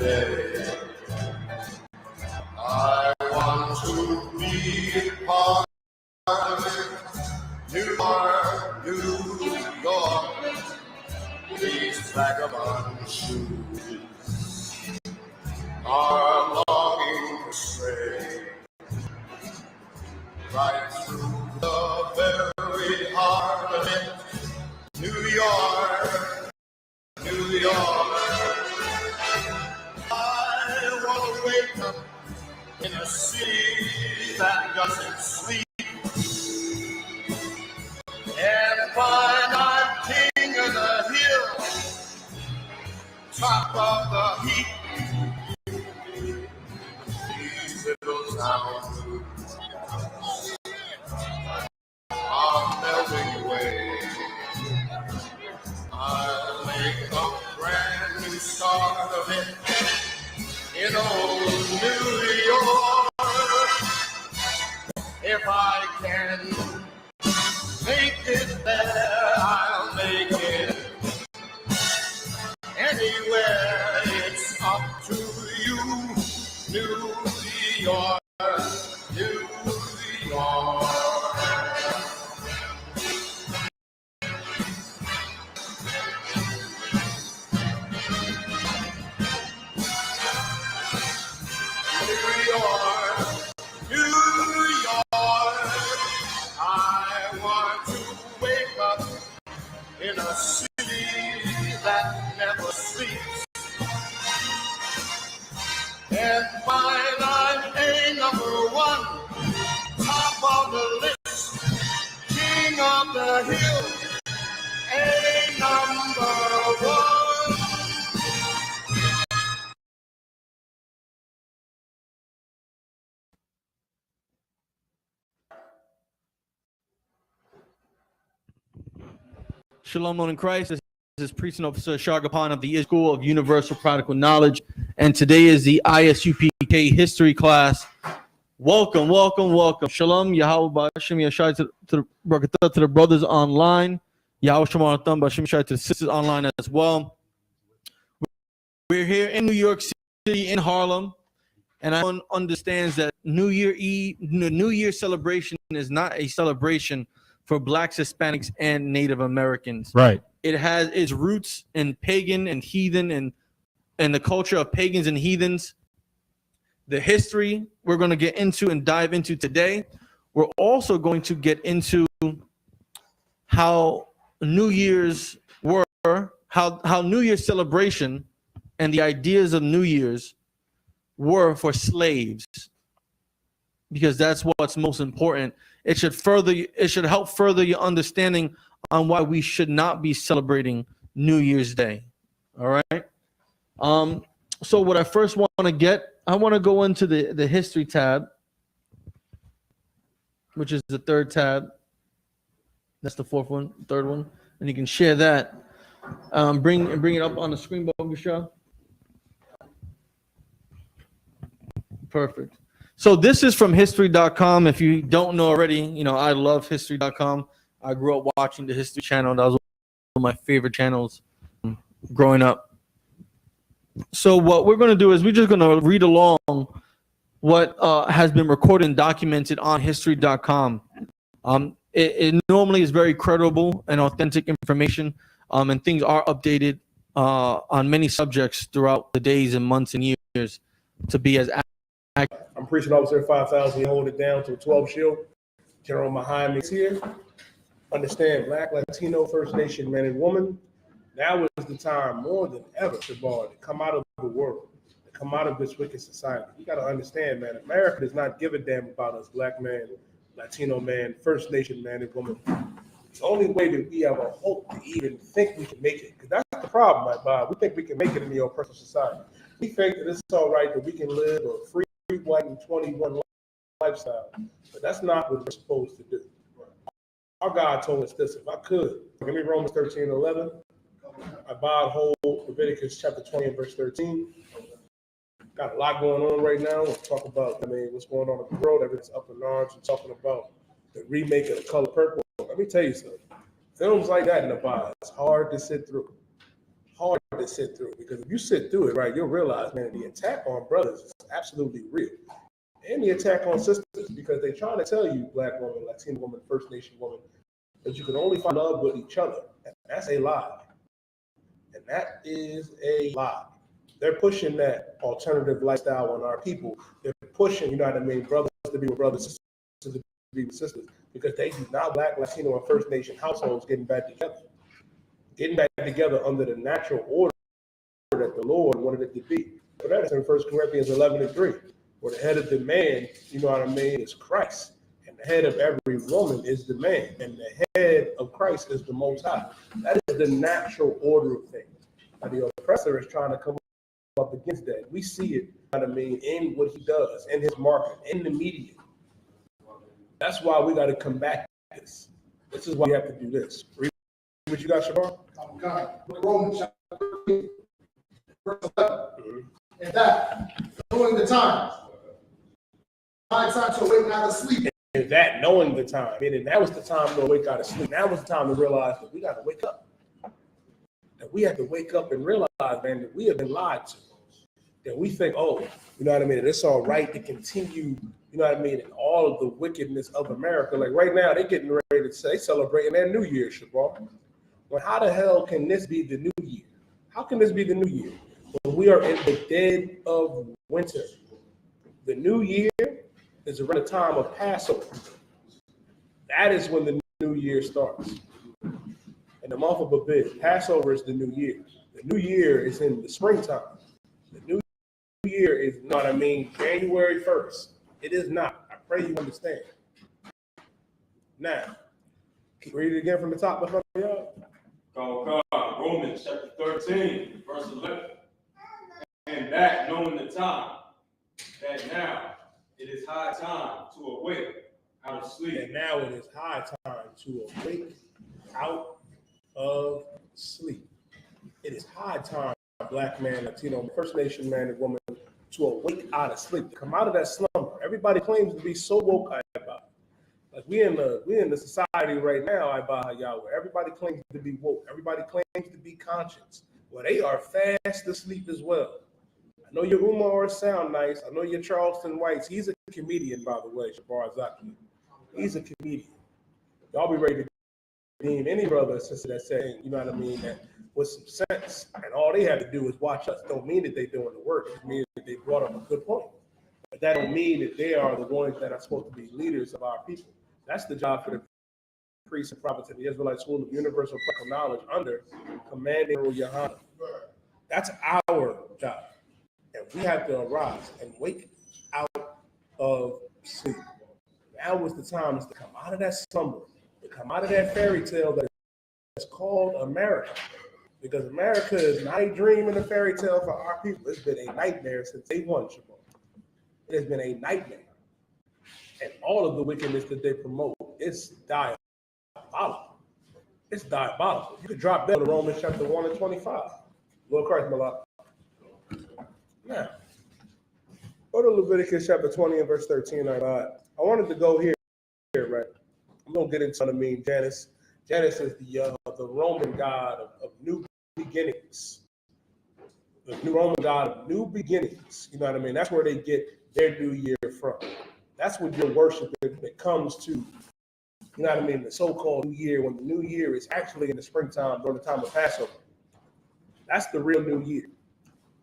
today. I want to be part of it. New York, New York, these vagabond shoes are longing to stray right through the very heart of it. New York, New York. I want to wake up in a city that doesn't sleep and find I'm king of the hill, top of the heap. These little towns are melting away. I'll make a brand new start of it in old New York. If I can make it there, I'll make it anywhere. It's up to you, New York, New York. In a city that never sleeps and find I'm a number one, top of the list, king of the hill, a number one. Shalom, Lord in Christ. This is Priest and Officer Shagapan of the Isupk School of Universal Practical Knowledge, and today is the Isupk history class. Welcome, welcome, welcome. Shalom, Yahweh B'Hashem Yashai to the brothers online. Yahweh Shalom B'Hashem Yashai to the sisters online as well. We're here in New York City, in Harlem, and everyone understands that New Year celebration is not a celebration for Blacks, Hispanics, and Native Americans. Right. It has its roots in pagan and heathen and the culture of pagans and heathens. The history we're going to get into and dive into today. We're also going to get into how New Year's were, how New Year's celebration and the ideas of New Year's were for slaves, because that's what's most important. It should help further your understanding on why we should not be celebrating New Year's Day. All right. So what I first want to get, I want to go into the history tab, which is the third tab. That's the fourth one, third one, and you can share that. Bring it up on the screen, Bogusha. Perfect. So this is from history.com. If you don't know already, I love history.com. I grew up watching the History Channel. That was one of my favorite channels growing up. So what we're going to do is we're just going to read along what has been recorded and documented on history.com. It normally is very credible and authentic information, and things are updated on many subjects throughout the days and months and years to be as accurate. I'm Preaching Officer 5000. Hold it down to a 12 shield. General Muhammad is here. Understand, Black, Latino, First Nation, man and woman. Now is the time more than ever to come out of the world, to come out of this wicked society. You got to understand, man, America does not give a damn about us, Black man, Latino man, First Nation man and woman. It's the only way that we have a hope to even think we can make it. Because that's the problem, my Bob. We think we can make it in the oppressive society. We think that it's all right that we can live a free, white, and 21 lifestyle. But that's not what we're supposed to do. Our God told us this. If I could, give me Romans 13:11. I hold Leviticus chapter 20 and verse 13. Got a lot going on right now. We'll talk about, what's going on in the world. Everything's up in arms. We're talking about the remake of The Color Purple. Let me tell you something. Films like that in the Bible, it's hard to sit through. hard to sit through, because if you sit through it, right, you'll realize, man, the attack on brothers is absolutely real. And the attack on sisters, because they're trying to tell you, Black woman, Latino woman, First Nation woman, that you can only find love with each other. And that's a lie. And that is a lie. They're pushing that alternative lifestyle on our people. They're pushing, you know what I mean, brothers to be with brothers, sisters to be with sisters, because they do not Black, Latino, and First Nation households getting back together under the natural order that the Lord wanted it to be. So that is in 1 Corinthians 11:3, where the head of the man, you know what I mean, is Christ. And the head of every woman is the man. And the head of Christ is the Most High. That is the natural order of things. Now, the oppressor is trying to come up against that. We see it, you know what I mean, in what he does, in his marketing, in the media. That's why we got to combat this. This is why we have to do this. Read what you got, Shabar? God, Romans chapter 13, verse 11. And that, knowing the time to awake out of sleep. And that, knowing the time, meaning that was the time to wake out of sleep. Now was the time to realize that we got to wake up. That we have to wake up and realize, man, that we have been lied to. That we think, oh, you know what I mean, it's all right to continue, you know what I mean, and all of the wickedness of America. Like right now, they're getting ready to say, celebrating their New Year, Shabar. Well, how the hell can this be the new year? How can this be the new year when we are in the dead of winter? The new year is around the time of Passover. That is when the new year starts. In the month of Abib, Passover is the new year. The new year is in the springtime. The new year is, you know what I mean, January 1st. It is not. I pray you understand. Now, read it again from the top of y'all. God, Romans chapter 13, verse 11. And that, knowing the time, that now it is high time to awake out of sleep. And now it is high time to awake out of sleep. It is high time, Black man, Latino, First Nation man and woman, to awake out of sleep, to come out of that slumber. Everybody claims to be so woke about it. Like we in the society right now, where everybody claims to be woke, everybody claims to be conscious. Well, they are fast asleep as well. I know your Umar sound nice. I know your Charleston Whites. He's a comedian, by the way, Shabar Zaki. He's a comedian. Y'all be ready to deem any brother or sister that's saying, you know what I mean, that with some sense, and all they have to do is watch us. Don't mean that they're doing the work. It means that they brought up a good point. But that don't mean that they are the ones that are supposed to be leaders of our people. That's the job for the priests and prophets in the Israelite School of Universal Practical Knowledge under Commanding Yohana. That's our job. And we have to arise and wake out of sleep. Now is the time to come out of that slumber, to come out of that fairy tale that is called America. Because America is not a dream and a fairy tale for our people. It's been a nightmare since day one, Shabar. It has been a nightmare. And all of the wickedness that they promote, it's diabolical. It's diabolical. You could drop that to Romans chapter 1 and 25. Lord Christ, Malak. Now, go to Leviticus chapter 20 and verse 13. I wanted to go here, right? I'm going to get into, I mean, Janus. Janus is the Roman god of new beginnings. The new Roman god of new beginnings. You know what I mean? That's where they get their new year from. That's what your worship that comes to, you know what I mean, the so-called new year, when the new year is actually in the springtime during the time of Passover. That's the real new year.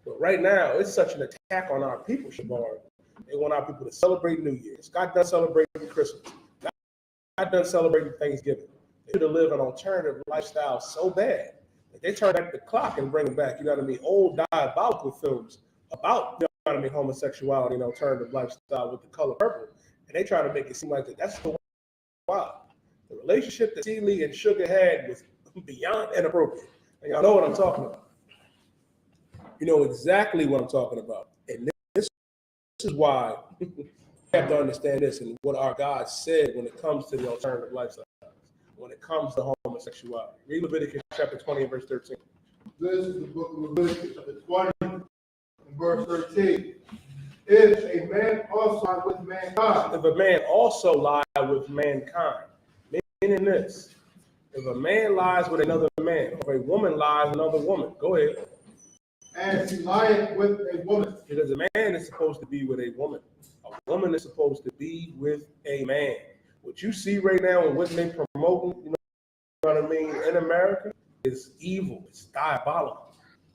But right now, it's such an attack on our people, Shabar. They want our people to celebrate New Year's. God done celebrating Christmas. God done celebrating Thanksgiving. They should have lived an alternative lifestyle so bad that they turn back the clock and bring back, you know what I mean, old diabolical films about, you know what I mean, homosexuality and alternative lifestyle with the color purple. And they try to make it seem like that's the wow. The relationship that T. Lee and Sugar had was beyond inappropriate. And y'all know what I'm talking about. You know exactly what I'm talking about. And this is why we have to understand this and what our God said when it comes to the alternative lifestyle, when it comes to homosexuality. Read Leviticus chapter 20 and verse 13. This is the book of Leviticus chapter 20 and verse 13. If a man also lie with mankind. If a man also lie with mankind, meaning this, If a man lies with another man, or a woman lies with another woman, go ahead. As he lieth with a woman. Because a man is supposed to be with a woman. A woman is supposed to be with a man. What you see right now and what they promoting, you know what I mean, in America is evil. It's diabolical.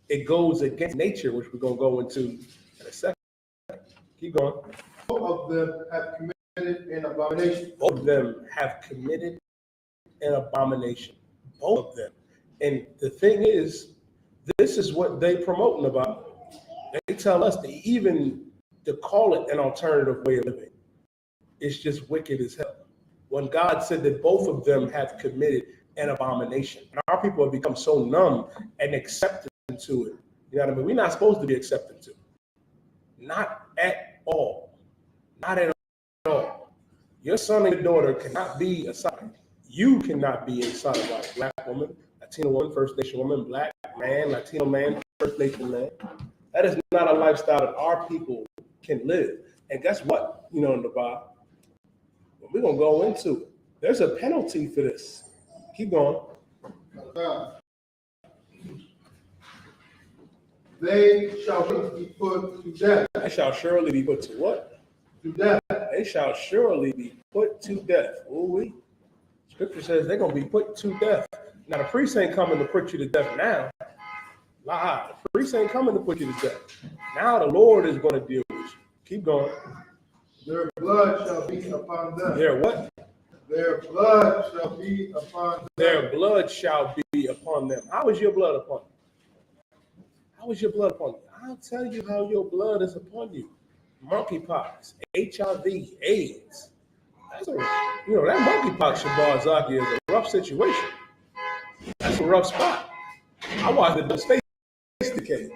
It goes against nature, which we're going to go into in a second. Keep going. Both of them have committed an abomination. Both of them have committed an abomination. Both of them. And the thing is, this is what they promoting about. They tell us to call it an alternative way of living. It's just wicked as hell. When God said that both of them have committed an abomination. And our people have become so numb and accepting to it. You know what I mean? We're not supposed to be accepting to it. Not at all. Not at all. Your son and your daughter cannot be a sodomite. You cannot be a sodomite. Black woman, Latino woman, First Nation woman, black man, Latino man, First Nation man. That is not a lifestyle that our people can live. And guess what? You know, in the Bible, we're going to go into it. There's a penalty for this. Keep going. They shall be put to death. They shall surely be put to what? To death. They shall surely be put to death. Ooh-wee. Scripture says they're going to be put to death. Now, the priest ain't coming to put you to death now. Lie. The priest ain't coming to put you to death. Now the Lord is going to deal with you. Keep going. Their blood shall be upon them. Their what? Their blood shall be upon them. Their blood shall be upon them. How is your blood upon you? How is your blood upon you? I'll tell you how your blood is upon you. Monkeypox, HIV, AIDS. That's that monkeypox, Shabar Zaki, is a rough situation. That's a rough spot. I watched the face decay.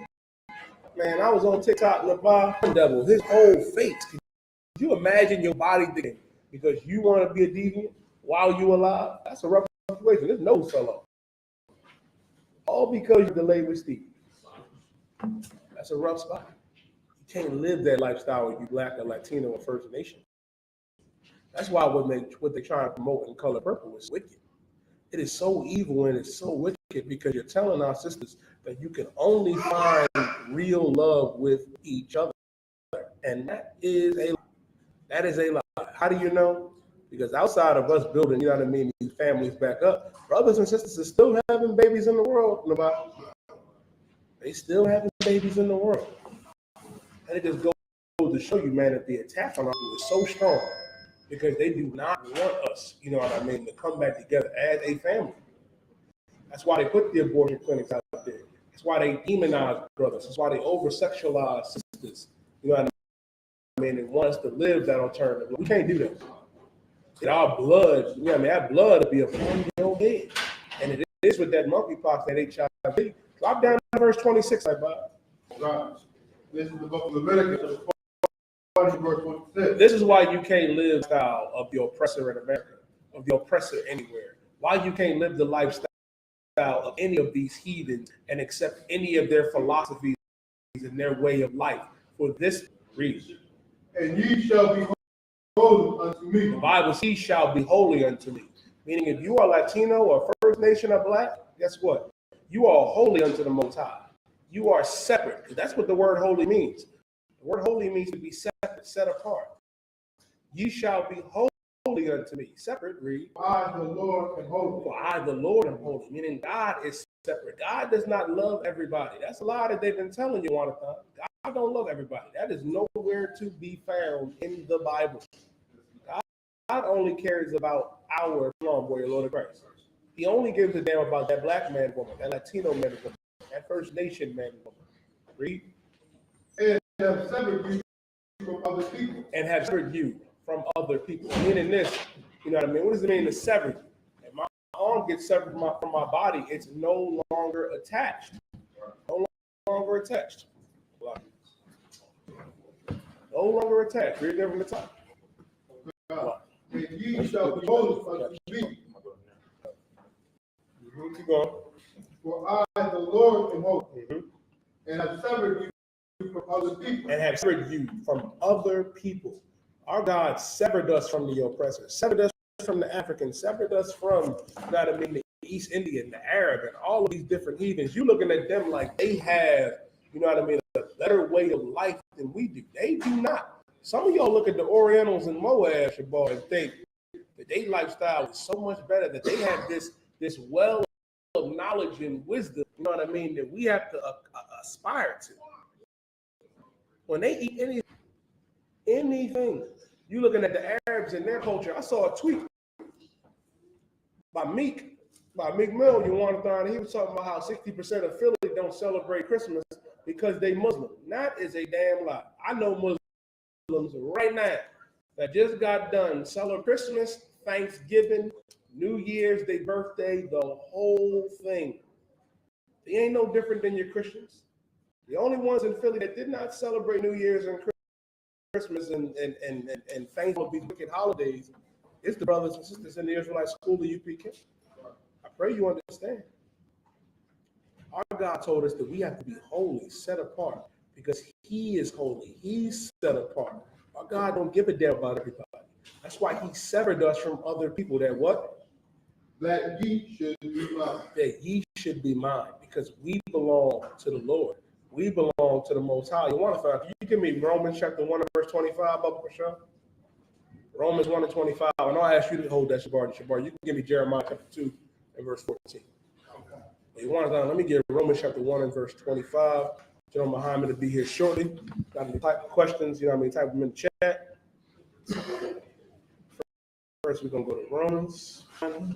Man, I was on TikTok and the devil, his whole face. Could you imagine your body thinking because you want to be a deviant while you alive? That's a rough situation. His nose fell off. All because you delayed with Steve. That's a rough spot. You can't live that lifestyle if you black or Latino or First Nation. That's why what they're trying to promote in Color Purple is wicked. It is so evil and it's so wicked because you're telling our sisters that you can only find real love with each other. And that is a lie. That is a lie. How do you know? Because outside of us building, you know what I mean, these families back up, brothers and sisters are still having babies in the world. They still having babies in the world. And it just goes to show you, man, that the attack on our people is so strong because they do not want us, you know what I mean, to come back together as a family. That's why they put the abortion clinics out there. That's why they demonize brothers. That's why they over-sexualize sisters. You know what I mean? And want us to live that alternative. We can't do that. In our blood, you know what I mean? That blood will be upon your head. And it is with that monkeypox, that HIV. Drop down to verse 26, like Bob. Right. This is the book of Leviticus, verse 26. This is why you can't live the style of the oppressor in America, of the oppressor anywhere. Why you can't live the lifestyle of any of these heathens and accept any of their philosophies and their way of life for this reason. And ye shall be holy unto me. The Bible says, ye shall be holy unto me. Meaning if you are Latino or First Nation or black, guess what? You are holy unto the Most High. You are separate. That's what the word holy means. The word holy means to be separate, set apart. Ye shall be holy unto me. Separate, read. I, the Lord, am holy. For I, the Lord, am holy. Meaning God is separate. God does not love everybody. That's a lie that they've been telling you all the time. God don't love everybody. That is nowhere to be found in the Bible. God only cares about our boy, Lord of Christ. He only gives a damn about that black man, woman, that Latino man, woman, that First Nation man, woman. Read. And have severed you from other people. And have severed you from other people. Meaning this, you know what I mean? What does it mean to sever you? If my arm gets severed from my body, it's no longer attached. No longer attached. No longer attached. Read there from the top. And ye shall be holy unto me. Keep going. For I, the Lord, am holy, and have severed you from other people. And have severed you from other people. Our God severed us from the oppressor, severed us from the Africans, severed us from, you know what I mean, the East Indian, the Arab, and all of these different heathens. You're looking at them like they have, you know what I mean, a better way of life than we do. They do not. Some of y'all look at the Orientals in Moab, Shabbat, and think that their lifestyle is so much better, that they have this well of knowledge and wisdom, you know what I mean, that we have to aspire to. When they eat anything, you looking at the Arabs and their culture. I saw a tweet by Meek Mill, you want to he was talking about how 60% of Philly don't celebrate Christmas because they Muslim. That is a damn lie. I know Muslims right now that just got done celebrating Christmas, Thanksgiving, New Year's, their birthday, the whole thing. They ain't no different than your Christians. The only ones in Philly that did not celebrate New Year's and Christmas and Thanksgiving, these wicked holidays, is the brothers and sisters in the Israelite school, the UPK. I pray you understand. Our God told us that we have to be holy, set apart, because he is holy. He's set apart. Our God don't give a damn about everybody. That's why he severed us from other people that what? That ye should be mine. That ye should be mine, because we belong to the Lord. We belong to the Most High. You want to find? Can you give me Romans chapter 1 and verse 25, Baba Prashant? Romans 1 and 25. And I'll ask you to hold that Shabar. You can give me Jeremiah chapter 2 and verse 14. You want to, let me get Romans chapter 1 and verse 25. General Muhammad will be here shortly. Got any type of questions, you know what I mean? Type them in the chat. First, we're going to go to Romans 1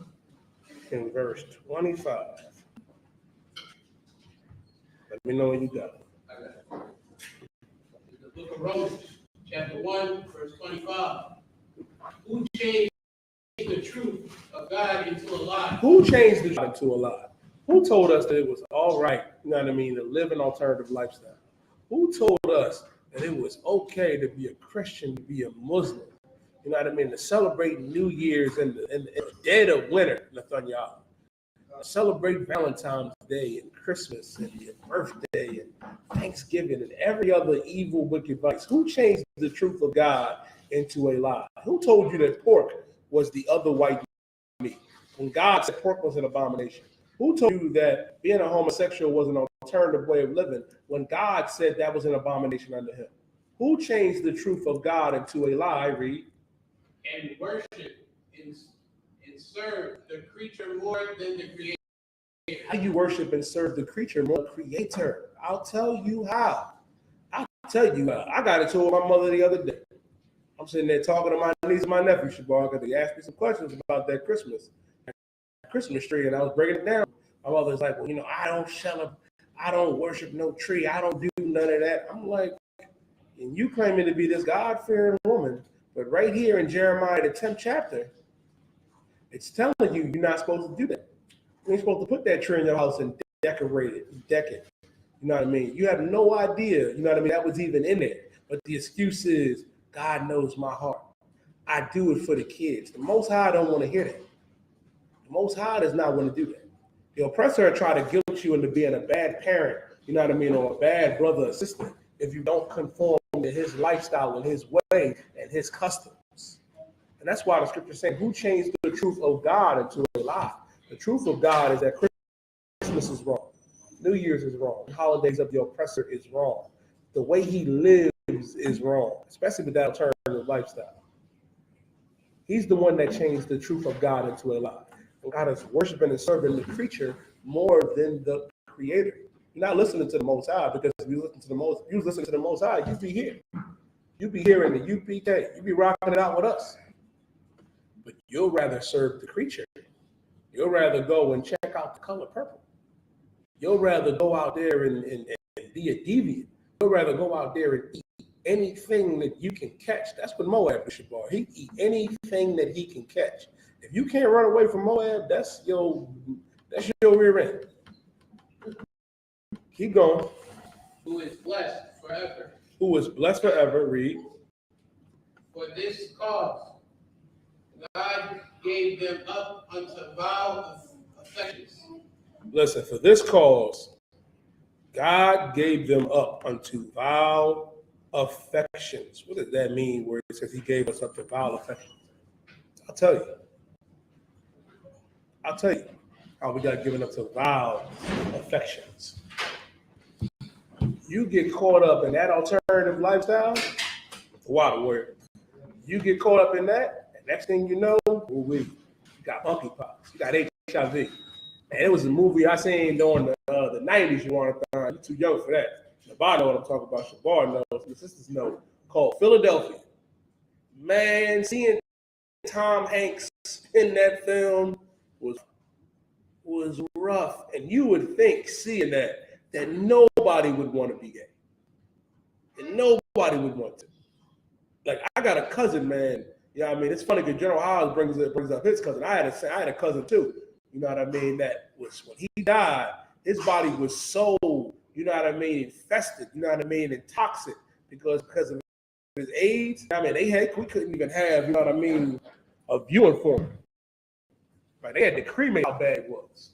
and verse 25. Let me know when you got it. The book of Romans, chapter 1, verse 25. Who changed the truth of God into a lie? Who changed the truth into a lie? Who told us that it was all right, you know what I mean, to live an alternative lifestyle? Who told us that it was okay to be a Christian, to be a Muslim, you know what I mean, to celebrate New Year's in the dead of winter, Nathaniel? Celebrate Valentine's Day and Christmas and your birthday and Thanksgiving and every other evil, wicked vice. Who changed the truth of God into a lie? Who told you that pork was the other white meat when God said pork was an abomination? Who told you that being a homosexual was an alternative way of living when God said that was an abomination unto him? Who changed the truth of God into a lie, Read? And worship and serve the creature more than the creator. How you worship and serve the creature more than the creator? I'll tell you how. I'll tell you how. I got it told my mother the other day. I'm sitting there talking to my niece and my nephew, Shabar, because they asked me some questions about that Christmas tree, and I was breaking it down. My mother's like, well, you know, I don't worship no tree. I don't do none of that. I'm like, and you claiming to be this God-fearing woman, but right here in Jeremiah, the 10th chapter, it's telling you you're not supposed to do that. You ain't supposed to put that tree in your house and decorate it, deck it. You know what I mean? You have no idea, you know what I mean, that was even in there. But the excuse is, God knows my heart. I do it for the kids. The Most High don't want to hear that. The Most High does not want to do that. The oppressor will try to guilt you into being a bad parent, you know what I mean, or a bad brother or sister if you don't conform to his lifestyle and his way and his customs. And that's why the scripture is saying, who changed the truth of God into a lie? The truth of God is that Christmas is wrong. New Year's is wrong. The holidays of the oppressor is wrong. The way he lives is wrong, especially with that alternative lifestyle. He's the one that changed the truth of God into a lie. And God is worshiping and serving the creature more than the creator. You're not listening to the Most High, because if you listen to the Most High, you'd be here. You'd be here in the UPK. You'd be rocking it out with us. But you'll rather serve the creature. You'll rather go and check out the color purple. You'll rather go out there and be a deviant. You'll rather go out there and eat anything that you can catch. That's what Moab is, Shabar. He eat anything that he can catch. If you can't run away from Moab, that's your rear end. Keep going. Who is blessed forever. Who is blessed forever, read. For this cause, God gave them up unto vile affections. Listen, for this cause, God gave them up unto vile affections. What does that mean where it says he gave us up to vile affections? I'll tell you. how we got given up to vile affections. You get caught up in that alternative lifestyle, wow, word. You get caught up in that, and next thing you know, you got monkeypox, you got HIV. And it was a movie I seen during the 90s, you want to find. You're too young for that. Shabar know what I'm talking about. Shabar knows. The sisters know. Called Philadelphia. Man, seeing Tom Hanks in that film was rough. And you would think, seeing that nobody would want to be gay. And nobody would want to. Like, I got a cousin, man. You know what I mean? It's funny because General Hobbs brings up his cousin. I had a cousin too. You know what I mean? That was when he died, his body was so, you know what I mean, infested, you know what I mean, and toxic because of his AIDS. I mean, we couldn't even have, you know what I mean, a viewing for him. Right? They had to cremate how bad it was.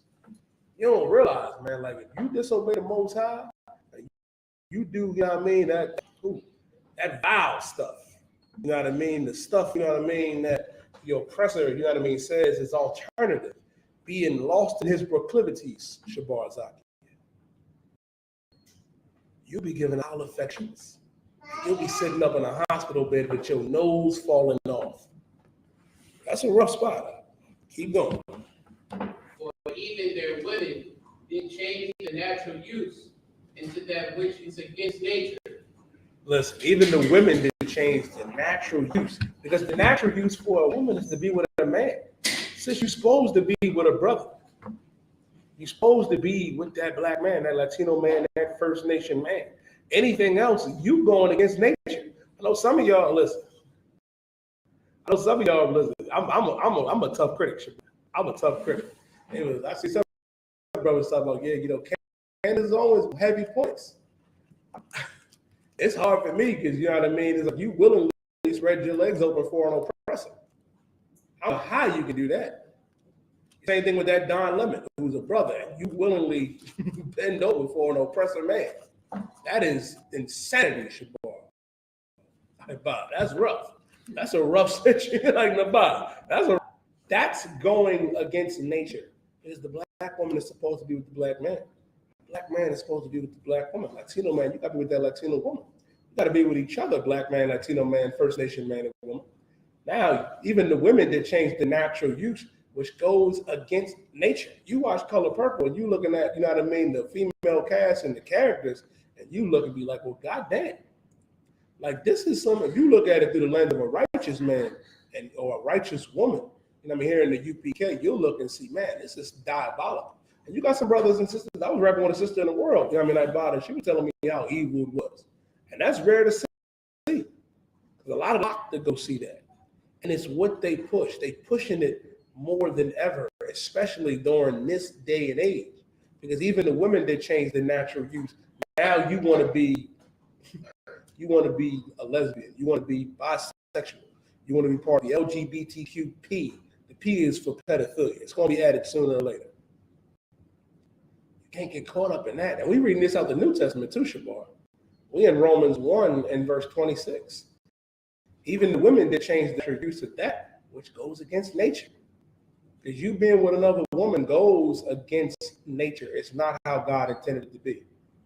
You don't realize, man, like if you disobey the Most High, you do, you know what I mean, that vile stuff. You know what I mean? The stuff, you know what I mean, that your oppressor, you know what I mean, says is alternative. Being lost in his proclivities, Shabar Zaki. You'll be given all affections. You'll be sitting up in a hospital bed with your nose falling off. That's a rough spot. Keep going. For even their women did change the natural use into that which is against nature. Listen, even the women did change the natural use because the natural use for a woman is to be with a man. Since you're supposed to be with a brother, you're supposed to be with that black man, that Latino man, that First Nation man. Anything else, you going against nature. I know some of y'all listen. I'm a tough critic. I'm a tough critic. Anyways, I see some brothers talking about, yeah, you know, Candace always heavy points. It's hard for me because, you know what I mean, it's like you willingly spread your legs open for an oppressor. I don't know how you can do that. Same thing with that Don Lemon, who's a brother, and you willingly bend over for an oppressor man. That is insanity, Shabar. Like, Bob, that's rough. That's a rough situation. Like, Nabat, that's going against nature. Because the black woman is supposed to be with the black man. Black man is supposed to be with the black woman. Latino man, you got to be with that Latino woman. You got to be with each other, black man, Latino man, First Nation man, and woman. Now, even the women did change the natural use, which goes against nature. You watch Color Purple, and you looking at, you know what I mean, the female cast and the characters, and you look and be like, well, goddamn. Like, this is something, if you look at it through the lens of a righteous man or a righteous woman, you know what I mean, here in the UPK, you'll look and see, man, this is diabolical. And you got some brothers and sisters. I was rapping with a sister in the world, you know what I mean, like Bada, she was telling me how evil it was. And that's rare to see. Because a lot of them to go see that. And it's what they push. They pushing it more than ever, especially during this day and age. Because even the women that change the natural use, now you want to be a lesbian, you want to be bisexual, you want to be part of the LGBTQP. The P is for pedophilia. It's going to be added sooner or later. You can't get caught up in that. And we reading this out the New Testament too, Shabar. We in Romans 1 and verse 26. Even the women that change their use of that, which goes against nature. Because you being with another woman goes against nature. It's not how God intended it to be.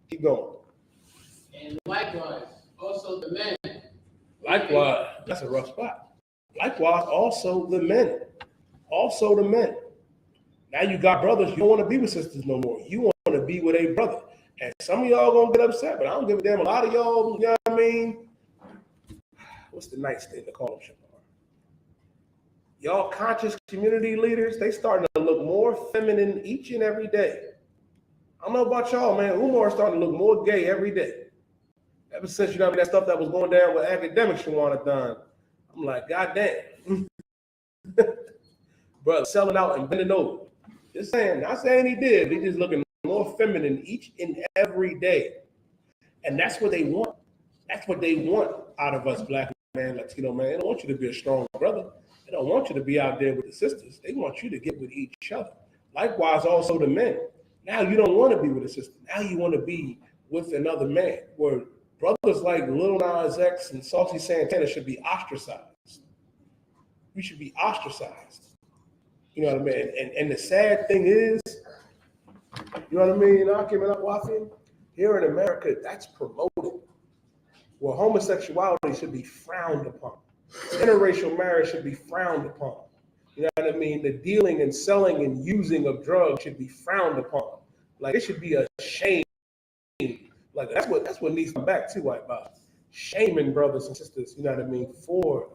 Keep going. And likewise, also the men. Likewise, that's a rough spot. Likewise, also the men. Also the men. Now you got brothers, you don't want to be with sisters no more. You want to be with a brother. And some of y'all gonna get upset, but I don't give a damn. A lot of y'all, you know what I mean? What's the nice thing to call them, Shabar? Y'all conscious community leaders, they starting to look more feminine each and every day. I don't know about y'all, man. Umar is starting to look more gay every day. Ever since, you know, that stuff that was going down with academics Shawana done, I'm like, goddamn. Brother, selling out and bending over. Just saying, not saying he did. He just looking more feminine each and every day. And that's what they want. That's what they want out of us, black man, Latino man. They don't want you to be a strong brother. They don't want you to be out there with the sisters. They want you to get with each other. Likewise, also the men. Now you don't want to be with a sister. Now you want to be with another man. Where brothers like Lil Nas X and Saucy Santana should be ostracized. We should be ostracized. You know what I mean? And the sad thing is, you know what I mean? Here in America, that's promoted. Where homosexuality should be frowned upon. Interracial marriage should be frowned upon. You know what I mean? The dealing and selling and using of drugs should be frowned upon. Like, it should be a shame. Like, that's what needs to come back to, White Bob. Shaming brothers and sisters, you know what I mean, for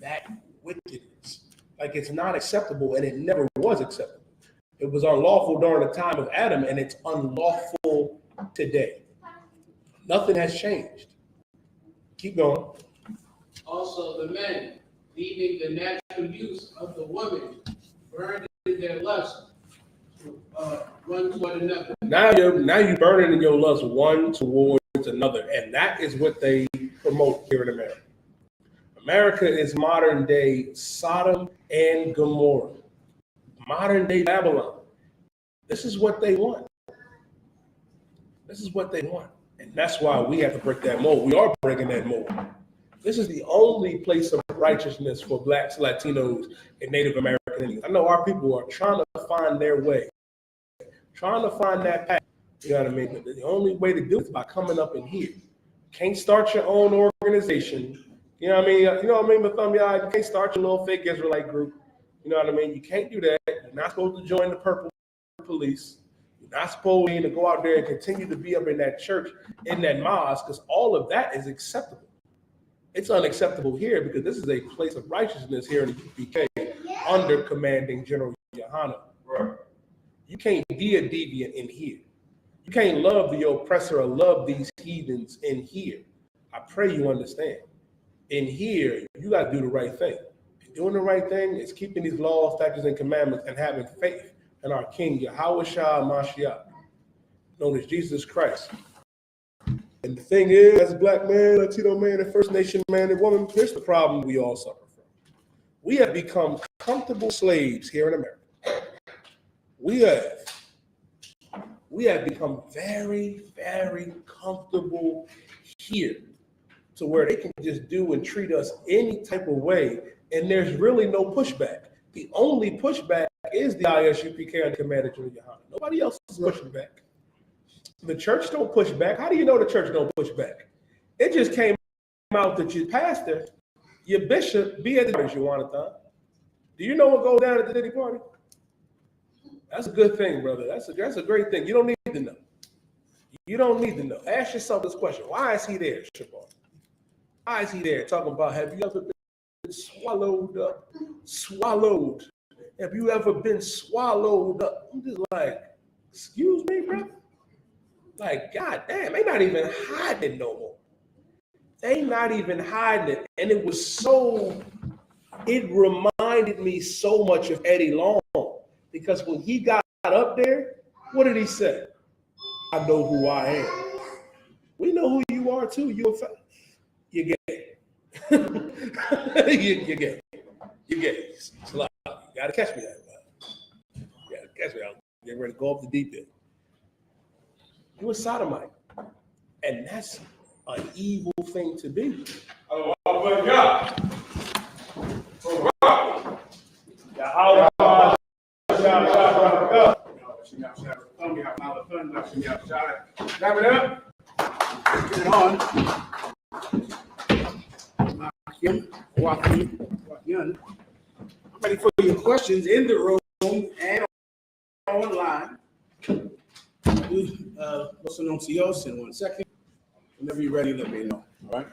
that wickedness. Like, it's not acceptable, and it never was acceptable. It was unlawful during the time of Adam, and it's unlawful today. Nothing has changed. Keep going. Also, the men, leaving the natural use of the woman, burned in their lust one toward another. Now you're burning in your lust one towards another, and that is what they promote here in America. America is modern day Sodom and Gomorrah, modern day Babylon. This is what they want. This is what they want, and that's why we have to break that mold. We are breaking that mold. This is the only place of righteousness for Blacks, Latinos, and Native American Indians. I know our people are trying to find their way, trying to find that path. You know what I mean? But the only way to do it is by coming up in here. Can't start your own organization. You know what I mean? You know what I mean? But you can't start your little fake Israelite group. You know what I mean? You can't do that. You're not supposed to join the purple police. You're not supposed to go out there and continue to be up in that church, in that mosque, because all of that is acceptable. It's unacceptable here because this is a place of righteousness here in the UPK under commanding General Yohana. Right. You can't be a deviant in here. You can't love the oppressor or love these heathens in here. I pray you understand. In here, you got to do the right thing. And doing the right thing is keeping these laws, statutes, and commandments and having faith in our King, Yahweh Shah Mashiach, known as Jesus Christ. And the thing is, as a Black man, Latino man, and First Nation man and woman, here's the problem we all suffer from. We have become comfortable slaves here in America. We have become very, very comfortable here to where they can just do and treat us any type of way, and there's really no pushback. The only pushback is the ISUPK and Commander General Yohana. Nobody else is pushing back. The church don't push back. How do you know the church don't push back? It just came out that your pastor, your bishop, be at the church, Jonathan. Do you know what goes down at the Diddy party? That's a good thing, brother. That's a great thing. You don't need to know. You don't need to know. Ask yourself this question. Why is he there, Shabbat? Why is he there talking about, have you ever been swallowed up? Swallowed. Have you ever been swallowed up? I'm just like, excuse me, bro? Like, God damn, they not even hiding it no more. They not even hiding it. And it reminded me so much of Eddie Long, because when he got up there, what did he say? I know who I am. We know who you are too. You're gay. You're gay. You're gay. It's like, you gotta catch me out. You gotta catch me out. Get ready to go off the deep end. You're a sodomite. And that's an evil thing to be. Oh, my God. Wrap it up. Get it on. I'm ready for your questions in the room and online. Listen on to yours in 1 second. Whenever you're ready, let me know. All right.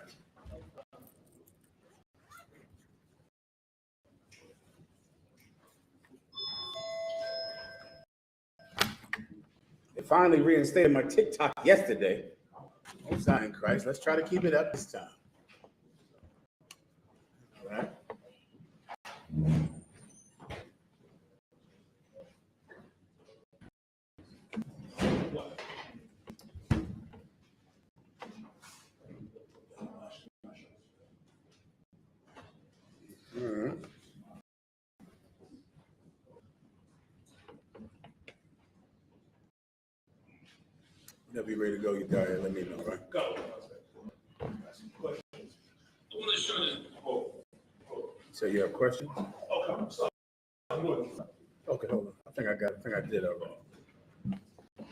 They finally reinstated my TikTok yesterday. Oh, sign Christ. Let's try to keep it up this time. All right. Whenever you're ready to go, you got it. Let me know. Right? Go. I want to show this. So you have questions? Okay, I'm sorry. Okay, hold on. I think I got it. I think I did it wrong.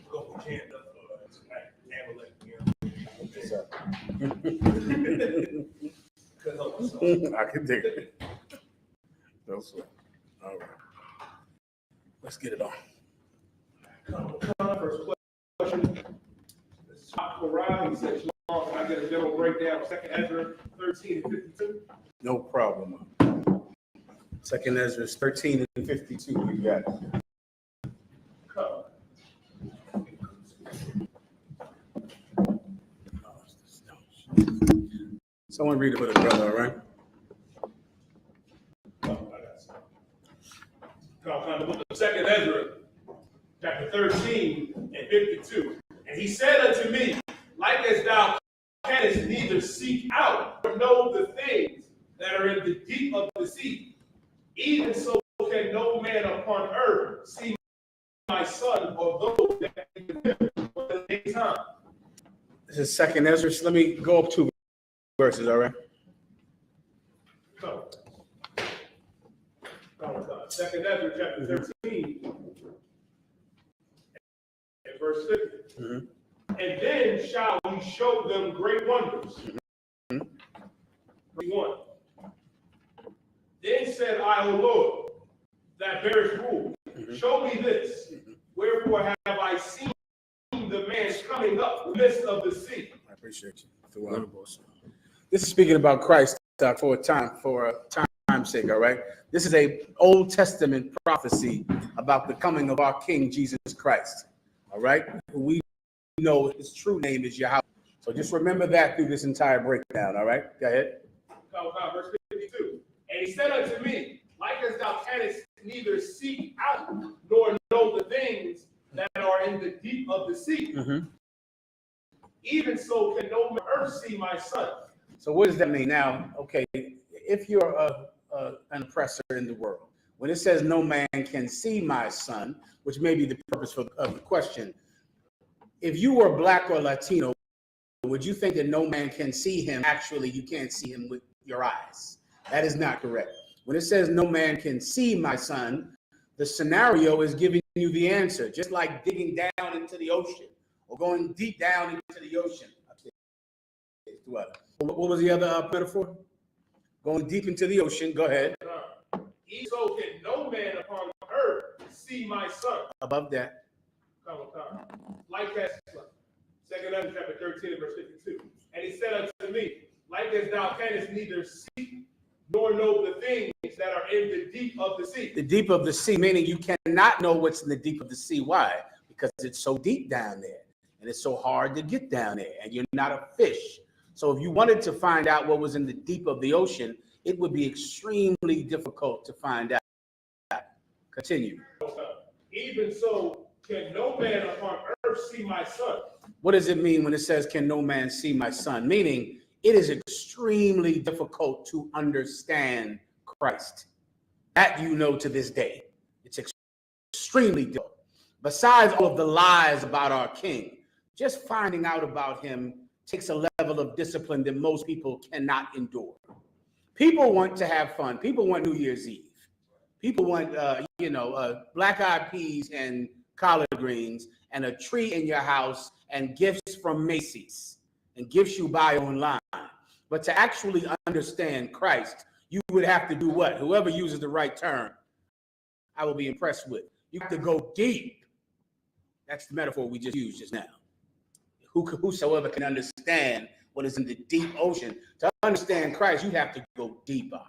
Go for Canada. Amalek, I can dig it. No sweat. All right. Let's get it on. First question. Top Quran, he said, Shalom, can I get a general breakdown of 2nd Ezra 13 and 52? No problem. 2nd Ezra 13 and 52. You got it. Someone read it with a brother, all right? The book of 2nd Ezra, chapter 13 and 52. And he said unto me, like as thou canst neither seek out nor know the things that are in the deep of the sea, even so can no man upon earth see my son or those that for the daytime. This is 2nd Ezra. Let me go up 2 verses, all right? Come. 2nd Ezra, chapter 13 and verse 50. Mhm. And then shall we show them great wonders. Mhm. Verse 1. Then said I, O Lord, that bearest rule, show me this. Wherefore have I seen the man coming up the midst of the sea? I appreciate you. This is speaking about Christ for time's sake, all right? This is a Old Testament prophecy about the coming of our King Jesus Christ, all right? We know his true name is Yahweh. So just remember that through this entire breakdown, all right? Go ahead. Verse 52. And he said unto me, like as thou canst neither seek out nor know the things that are in the deep of the sea, even so can no earth see my son. So what does that mean? Now, okay, if you're an oppressor in the world, when it says no man can see my son, which may be the purpose of the question, if you were black or Latino, would you think that no man can see him? Actually, you can't see him with your eyes. That is not correct. When it says no man can see my son, the scenario is giving you the answer, just like digging down into the ocean or going deep down into the ocean. What was the other metaphor? Going deep into the ocean. Go ahead. So can no man upon earth see my son. Above that. Like as 2nd Ezra chapter 13 verse 52. And he said unto me, like as thou canst neither see nor know the things that are in the deep of the sea. The deep of the sea, meaning you cannot know what's in the deep of the sea. Why? Because it's so deep down there, and it's so hard to get down there, and you're not a fish. So if you wanted to find out what was in the deep of the ocean, it would be extremely difficult to find out. Continue. Even so can no man upon earth see my son. What does it mean when it says, can no man see my son? Meaning, it is extremely difficult to understand Christ. That you know to this day. It's extremely difficult. Besides all of the lies about our King, just finding out about him takes a level of discipline that most people cannot endure. People want to have fun. People want New Year's Eve. People want, black-eyed peas and collard greens and a tree in your house and gifts from Macy's and gifts you buy online. But to actually understand Christ, you would have to do what? Whoever uses the right term, I will be impressed with. You have to go deep. That's the metaphor we just used just now. Whosoever can understand what is in the deep ocean. To understand Christ, you have to go deeper.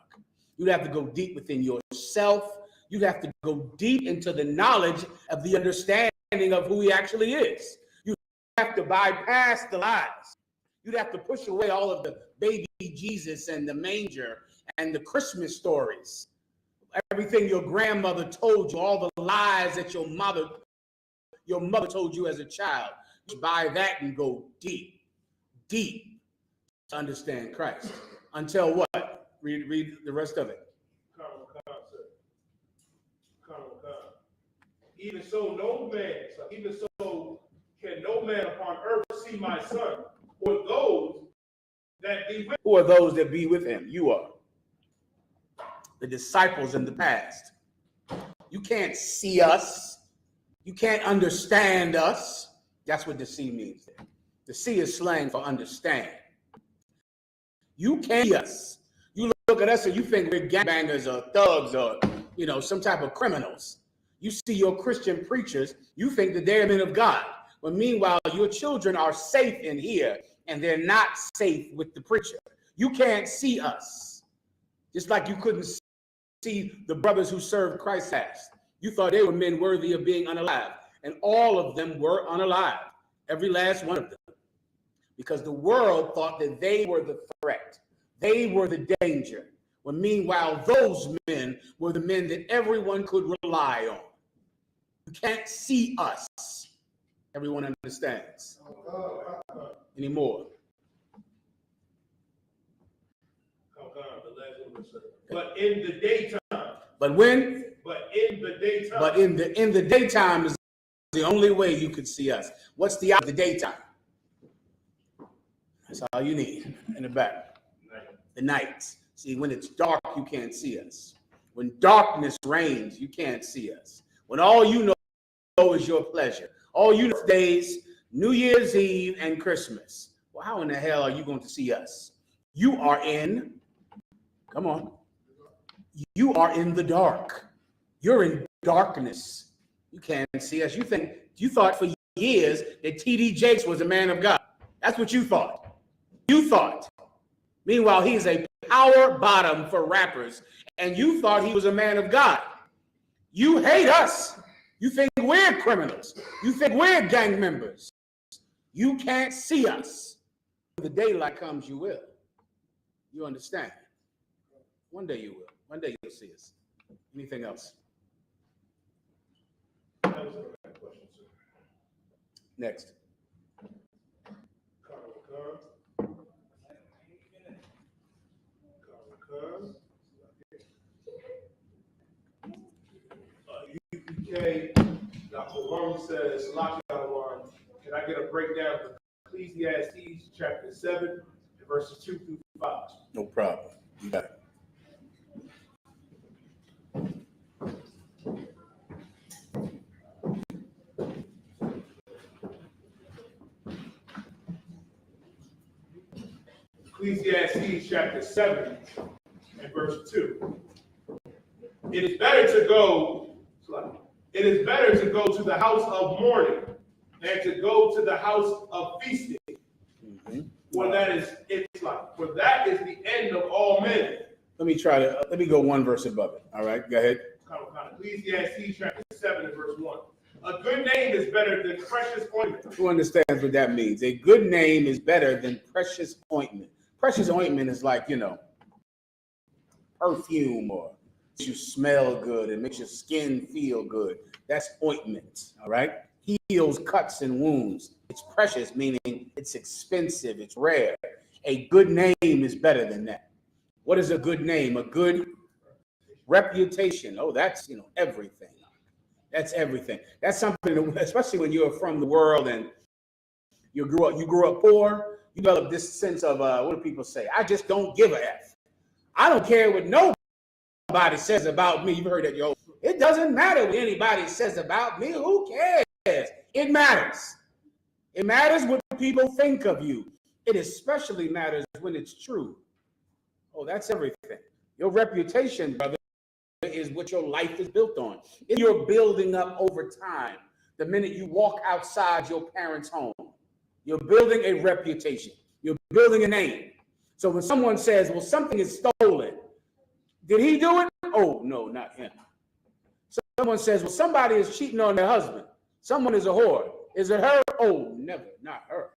You'd have to go deep within yourself. You'd have to go deep into the knowledge of the understanding of who he actually is. You have to bypass the lies. You'd have to push away all of the baby Jesus and the manger and the Christmas stories. Everything your grandmother told you, all the lies that your mother told you as a child. You buy that and go deep to understand Christ. Until what? Read the rest of it. Even so can no man upon earth see my son, or those that be with him. Who are those that be with him? You are. The disciples in the past. You can't see us. You can't understand us. That's what the see means there. The see is slang for understand. You can't see us. You look at us and you think we're gangbangers or thugs or, some type of criminals. You see your Christian preachers, you think that they're men of God. But meanwhile, your children are safe in here and they're not safe with the preacher. You can't see us. Just like you couldn't see the brothers who served Christ last. You thought they were men worthy of being unalive. And all of them were unalive. Every last one of them. Because the world thought that they were the threat. They were the danger. When meanwhile, those men were the men that everyone could rely on. You can't see us. Everyone understands. Anymore. But in the daytime. But when? But in the daytime. But in the daytime is the only way you could see us. What's the hour of the daytime? That's all you need in the back. The night. See, when it's dark, you can't see us. When darkness reigns, you can't see us. When all you know is your pleasure. All you know days, New Year's Eve and Christmas. Well, how in the hell are you going to see us? You are in, come on. You are in the dark. You're in darkness. You can't see us. You thought for years that T.D. Jakes was a man of God. That's what you thought. You thought. Meanwhile, he's a power bottom for rappers, and you thought he was a man of God. You hate us. You think we're criminals. You think we're gang members. You can't see us. When the daylight comes, you will. You understand? One day you will. One day you'll see us. Anything else? That was a bad question, sir. Next. UPK, Dr. Warren says, can I get a breakdown of Ecclesiastes chapter 7 and verses 2 through 5? No problem. You got it. Ecclesiastes chapter 7 and verse 2. It is better to go to the house of mourning than to go to the house of feasting. Mm-hmm. For that is the end of all men. Let me go one verse above it. All right, go ahead. Ecclesiastes chapter 7 and verse 1. A good name is better than precious ointment. Who understands what that means? A good name is better than precious ointment. Precious ointment is like, perfume, or makes you smell good and makes your skin feel good. That's ointment, all right? Heals cuts and wounds. It's precious, meaning it's expensive, it's rare. A good name is better than that. What is a good name? A good reputation. Oh, that's, everything. That's everything. That's something that, especially when you're from the world and you grew up poor, you develop this sense of, what do people say? I just don't give a F. I don't care what nobody says about me. You've heard that, yo. It doesn't matter what anybody says about me. Who cares? It matters. It matters what people think of you. It especially matters when it's true. Oh, that's everything. Your reputation, brother, is what your life is built on. You're building up over time. The minute you walk outside your parents' home, you're building a reputation. You're building a name. So when someone says, well, something is stolen, did he do it? Oh, no, not him. Someone says, well, somebody is cheating on their husband. Someone is a whore. Is it her? Oh, never, not her.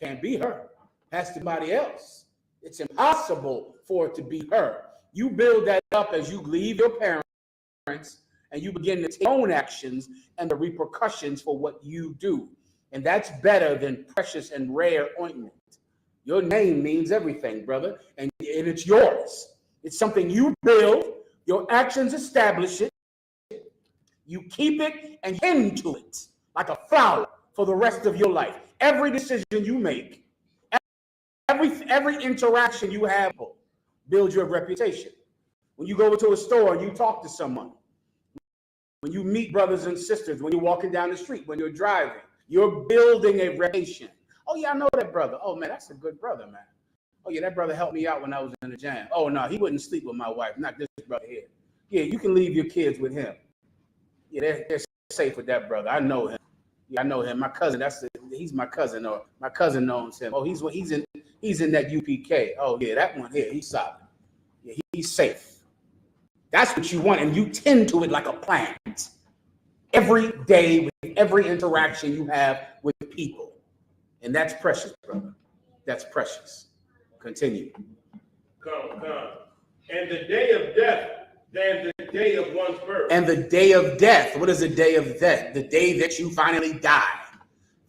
Can't be her. Has to be somebody else. It's impossible for it to be her. You build that up as you leave your parents and you begin to take your own actions and the repercussions for what you do. And that's better than precious and rare ointment. Your name means everything, brother, and it's yours. It's something you build, your actions establish it, you keep it and tend to it like a flower for the rest of your life. Every decision you make, every interaction you have builds your reputation. When you go to a store and you talk to someone, when you meet brothers and sisters, when you're walking down the street, when you're driving, you're building a reputation. Oh yeah, I know that brother. Oh man, that's a good brother, man. Oh yeah, that brother helped me out when I was in the jam. Oh no, he wouldn't sleep with my wife. Not this brother here. Yeah, you can leave your kids with him. Yeah, they're safe with that brother. I know him. Yeah, I know him. My cousin, he's my cousin, or my cousin knows him. Oh, he's in that UPK. Oh yeah, that one here, he's solid. Yeah, he's safe. That's what you want, and you tend to it like a plant. Every day, with every interaction you have with people. And that's precious, brother. That's precious. Continue. Come. And the day of death than the day of one's birth. And the day of death. What is the day of death? The day that you finally die.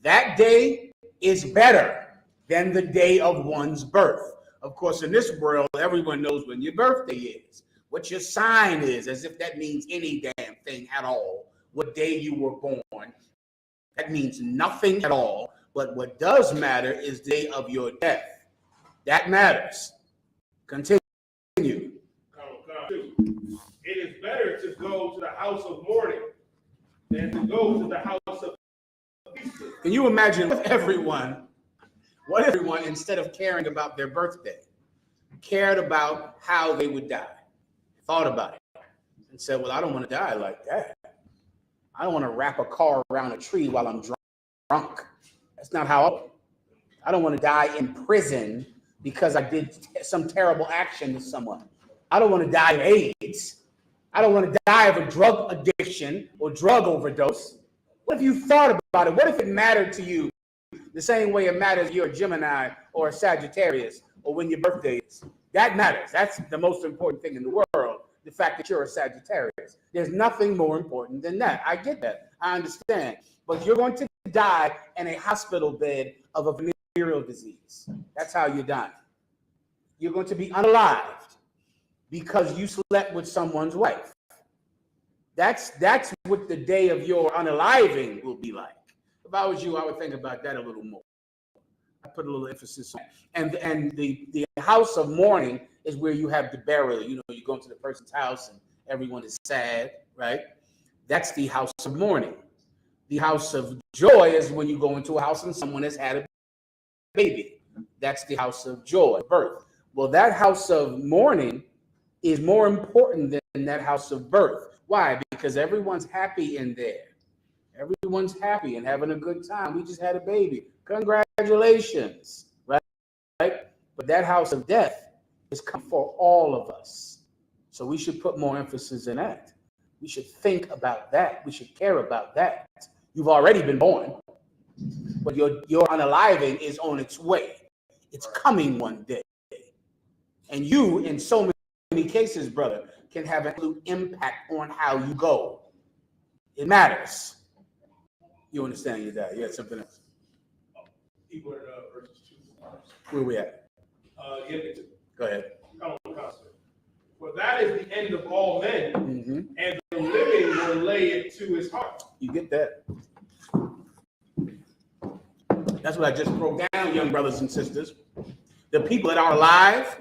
That day is better than the day of one's birth. Of course, in this world, everyone knows when your birthday is, what your sign is, as if that means any damn thing at all. What day you were born. That means nothing at all. But what does matter is the day of your death. That matters. Continue. Come. It is better to go to the house of mourning than to go to the house of feasting. Can you imagine what everyone, instead of caring about their birthday, cared about how they would die, thought about it, and said, well, I don't want to die like that. I don't want to wrap a car around a tree while I'm drunk. That's not how I don't want to die in prison because I did some terrible action to someone. I don't want to die of AIDS. I don't want to die of a drug addiction or drug overdose. What if you thought about it? What if it mattered to you the same way it matters you're a Gemini or a Sagittarius or when your birthday is? That matters. That's the most important thing in the world, the fact that you're a Sagittarius. There's nothing more important than that. I get that. I understand. But you're going to die in a hospital bed of a venereal disease. That's how you die. You're going to be unalived because you slept with someone's wife. That's what the day of your unaliving will be like. If I was you, I would think about that a little more. I put a little emphasis on it. And the house of mourning is where you have the burial. You know, you go into the person's house and everyone is sad, right? That's the house of mourning. The house of joy is when you go into a house and someone has had a baby. That's the house of joy, birth. Well, that house of mourning is more important than that house of birth. Why? Because everyone's happy in there. Everyone's happy and having a good time. We just had a baby. Congratulations, right? But that house of death is coming for all of us. So we should put more emphasis in that. We should think about that. We should care about that. You've already been born, but your unaliving is on its way. It's coming one day. And you, in so many cases, brother, can have an absolute impact on how you go. It matters. You understand your dad? You had something else? Hebrew verses 2. Where we at? Go ahead. For that is the end of all men, and the living will lay it to his heart. You get that? That's what I just broke down, young brothers and sisters. The people that are alive,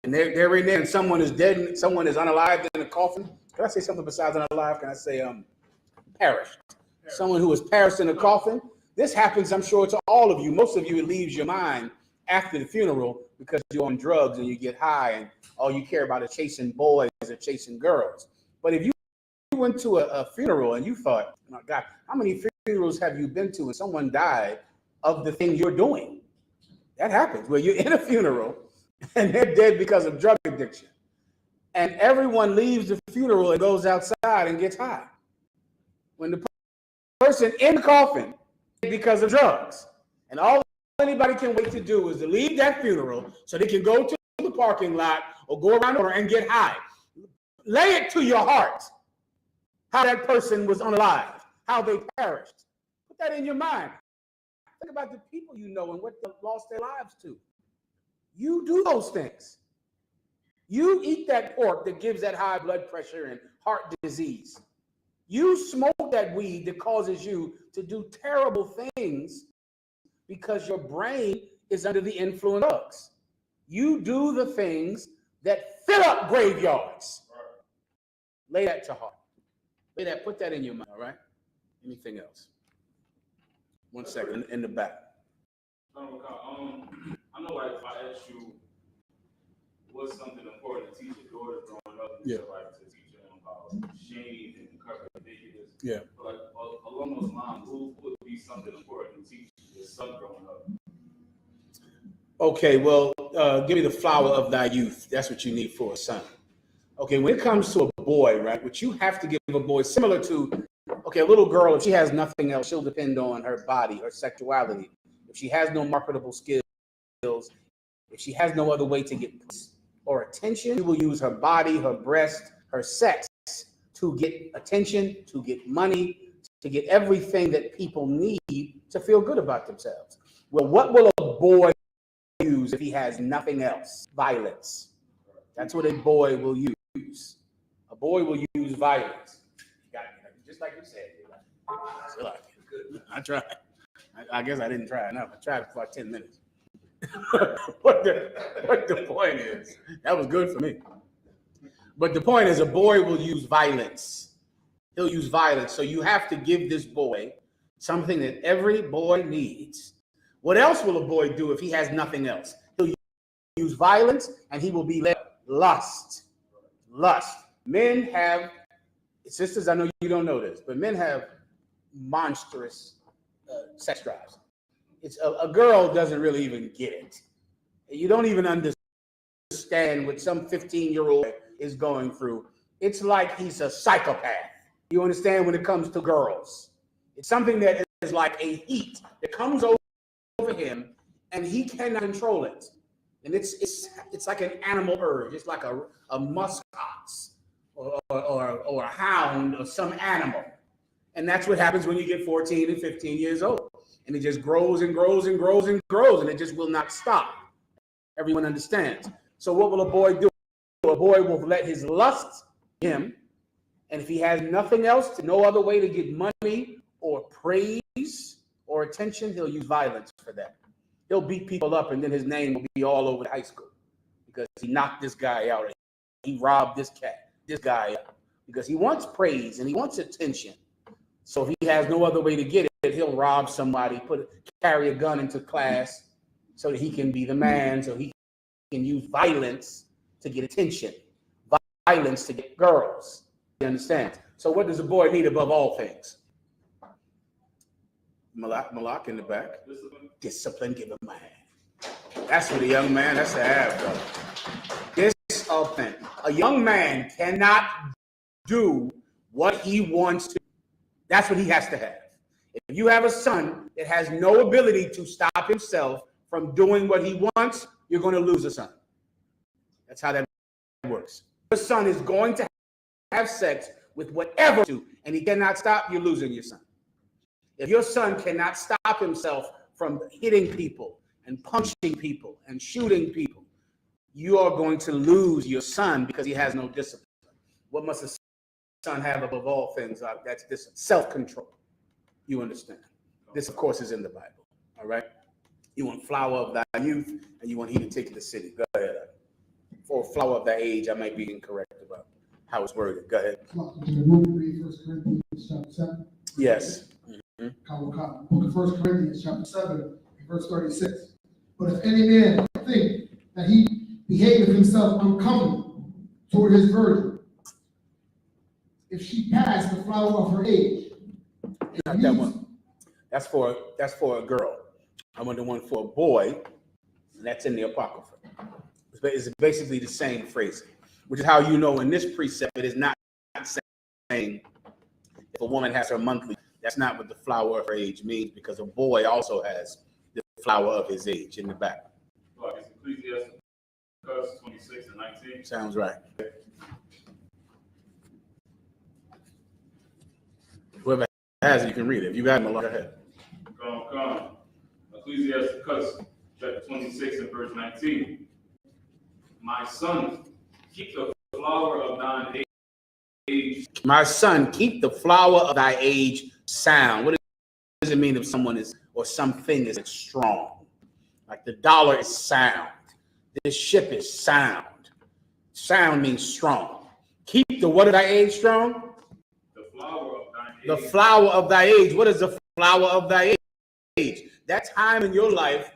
and they're in there, and someone is dead, and someone is unalived in a coffin. Can I say something besides unalive? Can I say perished? Someone who has perished in a coffin. This happens, I'm sure, to all of you. Most of you, it leaves your mind after the funeral because you're on drugs and you get high, and all you care about is chasing boys or chasing girls. But if you went to a funeral and you thought, oh my God, how many funerals have you been to and someone died of the thing you're doing? That happens where you're in a funeral and they're dead because of drug addiction. And everyone leaves the funeral and goes outside and gets high. When the person in the coffin because of drugs, and all anybody can wait to do is to leave that funeral so they can go to the parking lot or go around and get high. Lay it to your heart how that person was unalive, how they perished. Put that in your mind. Think about the people you know and what they lost their lives to. You do those things. You eat that pork that gives that high blood pressure and heart disease. You smoke that weed that causes you to do terrible things because your brain is under the influence of drugs. You do the things that fill up graveyards. Lay that to heart. Put that in your mind, all right? Anything else? 1 second, in the back. I know, like, if I asked you what's something important to teach your daughter growing up, Yeah. like to teach them about shame and cover ridiculous. Yeah. But like along those lines, what would be something important to teach your son growing up? Okay, well, give me the flower of thy youth. That's what you need for a son. Okay, when it comes to a boy, right, what you have to give a boy, similar to, okay, a little girl, if she has nothing else, she'll depend on her body, her sexuality. If she has no marketable skills, if she has no other way to get or attention, she will use her body, her breast, her sex to get attention, to get money, to get everything that people need to feel good about themselves. Well, what will a boy use if he has nothing else? Violence. That's what a boy will use. A boy will use violence. Got me, just like you said. I tried. I guess I didn't try enough. I tried for about 10 minutes. what the point is, that was good for me. But the point is, a boy will use violence. He'll use violence. So you have to give this boy something that every boy needs. What else will a boy do if he has nothing else? He'll use violence, and he will be led lust. Lust. Men have, sisters, I know you don't know this, but men have monstrous sex drives. It's a girl doesn't really even get it. You don't even understand what some 15-year-old is going through. It's like he's a psychopath. You understand, when it comes to girls. It's something that is like a heat that comes over him, and he cannot control it. And it's like an animal urge. It's like a musk ox or a hound or some animal. And that's what happens when you get 14 and 15 years old. And it just grows and grows and grows and grows, and it just will not stop. Everyone understands. So what will a boy do? A boy will let his lust him, and if he has nothing else, no other way to get money or praise or attention, he'll use violence for that. He'll beat people up, and then his name will be all over the high school because he knocked this guy out, or he robbed this guy out, because he wants praise and he wants attention. So if he has no other way to get it, he'll rob somebody, carry a gun into class so that he can be the man, so he can use violence to get attention, violence to get girls. You understand? So what does a boy need above all things? Malak in the back. Discipline, give him a hand. That's what a young man has to have, brother. Discipline. A young man cannot do what he wants to. That's what he has to have. If you have a son that has no ability to stop himself from doing what he wants, you're going to lose a son. That's how that works. Your son is going to have sex with whatever, and he cannot stop, you're losing your son. If your son cannot stop himself from hitting people and punching people and shooting people, you are going to lose your son because he has no discipline. What must a son have above all things? That's this self-control. You understand? This, of course, is in the Bible. All right? You want flower of thy youth, and you want he to take to the city. Go ahead. For flower of thy age, I might be incorrect about how it's worded. Go ahead. Read 1 Corinthians chapter 7. Yes. Book of 1 Corinthians chapter 7, verse 36. But if any man think that he behaveth himself uncomely toward his virgin, if she pass the flower of her age. Not that one. That's for a girl. I want the one for a boy, and that's in the Apocrypha. It's basically the same phrasing, which is how you know in this precept it is not saying if a woman has her monthly. That's not what the flower of her age means, because a boy also has the flower of his age in the back. Like it's Ecclesiastes 26 and 19. Sounds right. Whoever has it, you can read it. If you got it, go ahead. Come. Ecclesiastes chapter 26 and verse 19. My son, keep the flower of thine age. My son, keep the flower of thy age sound. What does it mean if someone is or something is strong? Like the dollar is sound. This ship is sound. Sound means strong. Keep the what of thy age strong? The flower The flower of thy age. What is the flower of thy age? That time in your life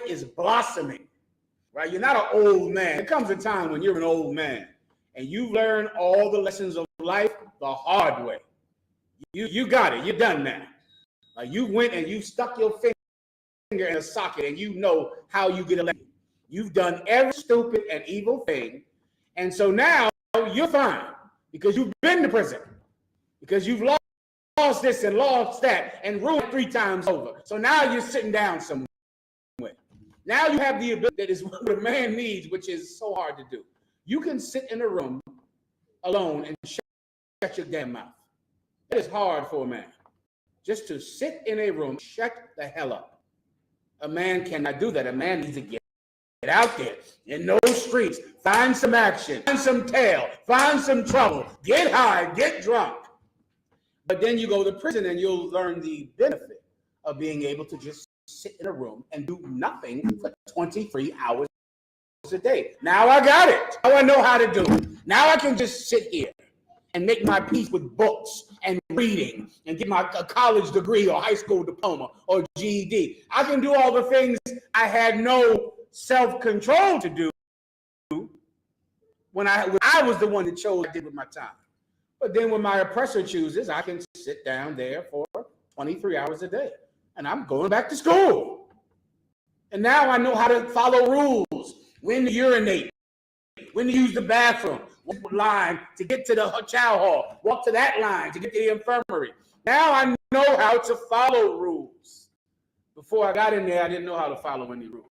is blossoming, right? You're not an old man. There comes a time when you're an old man and you've learned all the lessons of life the hard way. You got it. You're done now. Like you went and you stuck your finger in a socket and you know how you get elected. You've done every stupid and evil thing. And so now you're fine because you've been to prison, because you've lost this and lost that and ruined 3 times over. So now you're sitting down somewhere. Now you have the ability that is what a man needs, which is so hard to do. You can sit in a room alone and shut your damn mouth. It is hard for a man just to sit in a room, shut the hell up. A man cannot do that. A man needs to get out there in those streets, find some action, find some tail, find some trouble, get high, get drunk. But then you go to prison and you'll learn the benefit of being able to just sit in a room and do nothing for 23 hours a day. Now I got it. Now I know how to do it. Now I can just sit here and make my peace with books and reading and get my college degree or high school diploma or GED. I can do all the things I had no self-control to do when I was the one that chose what I did with my time. But then when my oppressor chooses, I can sit down there for 23 hours a day. And I'm going back to school. And now I know how to follow rules, when to urinate, when to use the bathroom, what line to get to the chow hall, walk to that line to get to the infirmary. Now I know how to follow rules. Before I got in there, I didn't know how to follow any rules.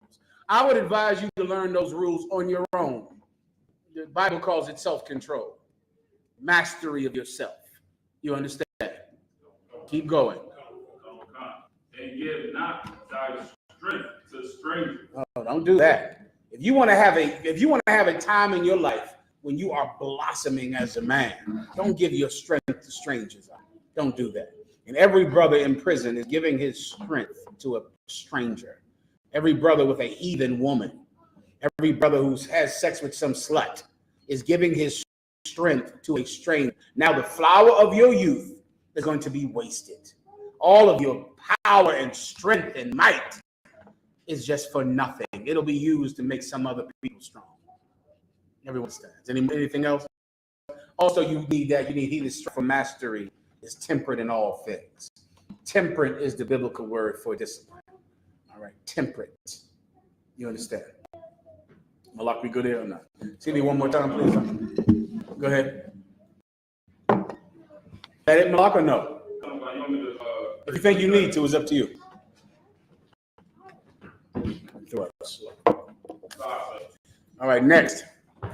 I would advise you to learn those rules on your own. The Bible calls it self-control, mastery of yourself. You understand? Keep going. And give not thy strength to strangers. Oh, don't do that. If you want to have a time in your life when you are blossoming as a man, don't give your strength to strangers. Don't do that. And every brother in prison is giving his strength to a stranger. Every brother with a heathen woman, every brother who has sex with some slut is giving his strength to a stranger. Now the flower of your youth is going to be wasted. All of your power and strength and might is just for nothing. It'll be used to make some other people strong. Everyone stands. Anything else? Also, you need that. You need heathen strength for mastery is temperate in all things. Temperate is the biblical word for discipline. All right, temperate. You understand? Malak, we good there or not? See me one more time, please. Go ahead. Is that it, Malak, or no? If you think you need to, it's up to you. All right, next. He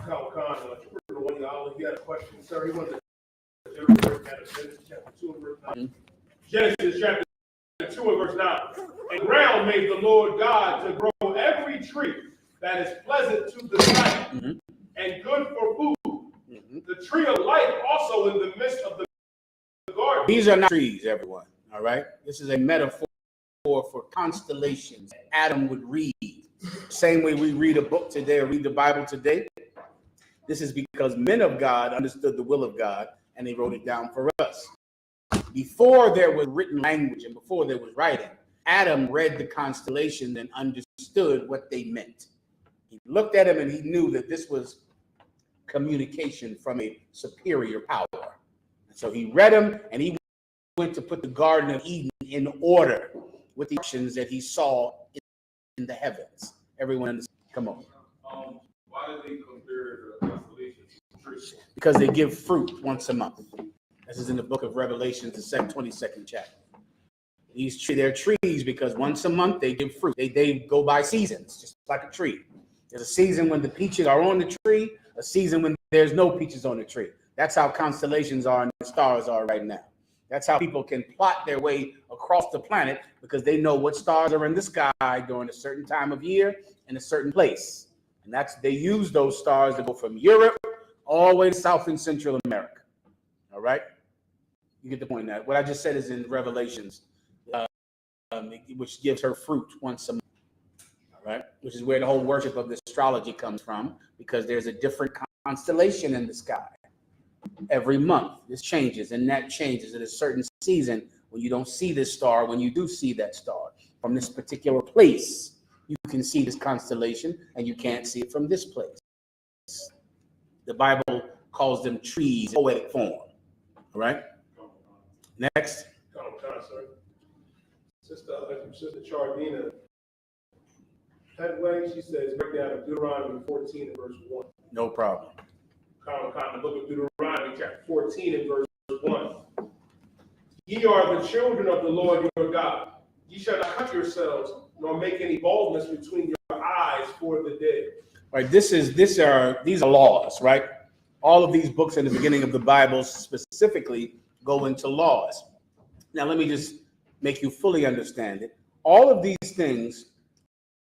had a question, sir. He wanted to Genesis chapter 2 and verse 9. Genesis chapter 2 and verse 9. And ground made the Lord God to grow every tree that is pleasant to the sight and good for food. The tree of life also in the midst of the garden. These are not trees, everyone. All right. This is a metaphor for constellations that Adam would read. Same way we read a book today or read the Bible today. This is because men of God understood the will of God and they wrote it down for us. Before there was written language and before there was writing, Adam read the constellation and understood what they meant. He looked at them and he knew that this was communication from a superior power. So he read them and he went to put the Garden of Eden in order with the options that he saw in the heavens. Everyone understands? Come on. Why did they compare the constellations to trees? Because they give fruit once a month. This is in the book of Revelation, the 22nd chapter. They're trees because once a month they give fruit. They go by seasons, just like a tree. There's a season when the peaches are on the tree, a season when there's no peaches on the tree. That's how constellations are and the stars are right now. That's how people can plot their way across the planet because they know what stars are in the sky during a certain time of year in a certain place. And they use those stars to go from Europe all the way to South and Central America. All right? You get the point now. What I just said is in Revelations, which gives her fruit once a month. All right? Which is where the whole worship of the astrology comes from because there's a different constellation in the sky. every month. This changes, and that changes at a certain season when you don't see this star. When you do see that star from this particular place, you can see this constellation, and you can't see it from this place. The Bible calls them trees in poetic form. All right. Next. Sister Chardina Headway, she says, break down of Deuteronomy 14 and verse 1. No problem. The book of Deuteronomy, chapter 14 and verse 1. Ye are the children of the Lord your God. Ye shall not cut yourselves, nor make any baldness between your eyes for the dead. Right. These are laws, right? All of these books in the beginning of the Bible specifically go into laws. Now, let me just make you fully understand it. All of these things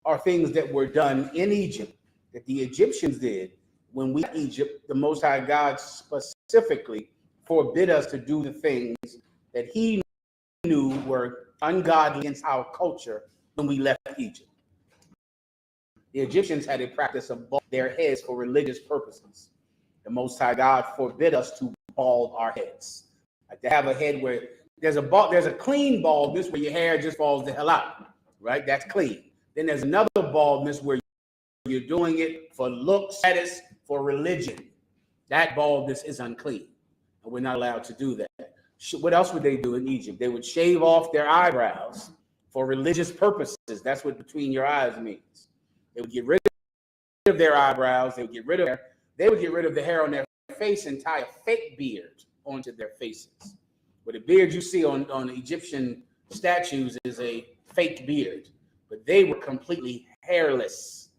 are things that were done in Egypt, that the Egyptians did. When we left Egypt, the Most High God specifically forbid us to do the things that he knew were ungodly against our culture when we left Egypt. The Egyptians had a practice of balding their heads for religious purposes. The Most High God forbid us to bald our heads. Like to have a head where there's a clean baldness where your hair just falls the hell out, right? That's clean. Then there's another baldness where you're doing it for looks, status, for religion. That baldness is unclean, and we're not allowed to do that. What else would they do in Egypt? They would shave off their eyebrows for religious purposes. That's what between your eyes means. They would get rid of their eyebrows. They would get rid of the hair on their face and tie a fake beard onto their faces. But the beard you see on Egyptian statues is a fake beard, but they were completely hairless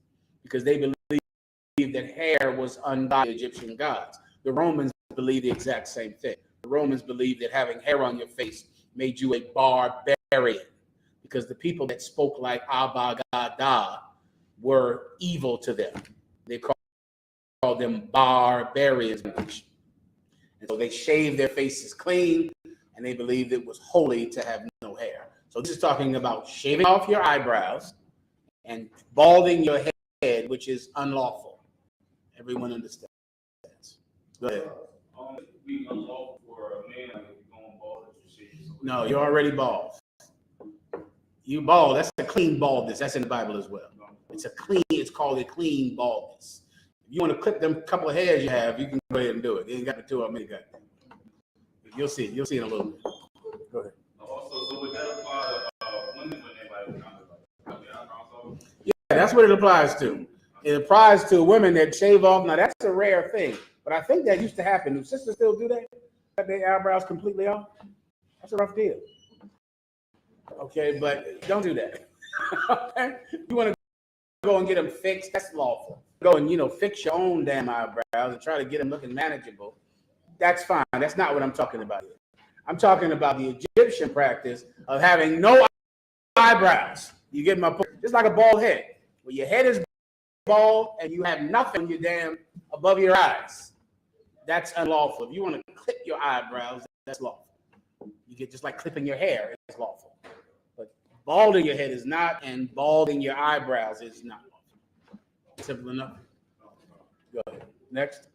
because they believed that hair was ungodly Egyptian gods. The Romans believed the exact same thing. The Romans believed that having hair on your face made you a barbarian because the people that spoke like Abba Gada were evil to them. They called them barbarians. And so they shaved their faces clean, and they believed it was holy to have no hair. So this is talking about shaving off your eyebrows and balding your head, which is unlawful. Everyone understands. Go ahead. Be unlawful for a man going bald. No, you're already bald. You bald. That's a clean baldness. That's in the Bible as well. It's called a clean baldness. If you want to clip them couple of hairs you have, you can go ahead and do it. You ain't got the two of them. You got them. You'll see in a little bit. Go ahead. Also, so would that apply to women when they Yeah, that's what it applies to. It applies to women that shave off. Now, that's a rare thing, but I think that used to happen. Do sisters still do that? Cut their eyebrows completely off? That's a rough deal. Okay, but don't do that. You want to go and get them fixed? That's lawful. Go and, fix your own damn eyebrows and try to get them looking manageable. That's fine. That's not what I'm talking about here. I'm talking about the Egyptian practice of having no eyebrows. You get my point? Just like a bald head. When your head is bald and you have nothing above your eyes, that's unlawful. If you want to clip your eyebrows, that's lawful. You get just like clipping your hair, it's lawful. But balding your head is not, and balding your eyebrows is not lawful. Simple enough. Go ahead. Next.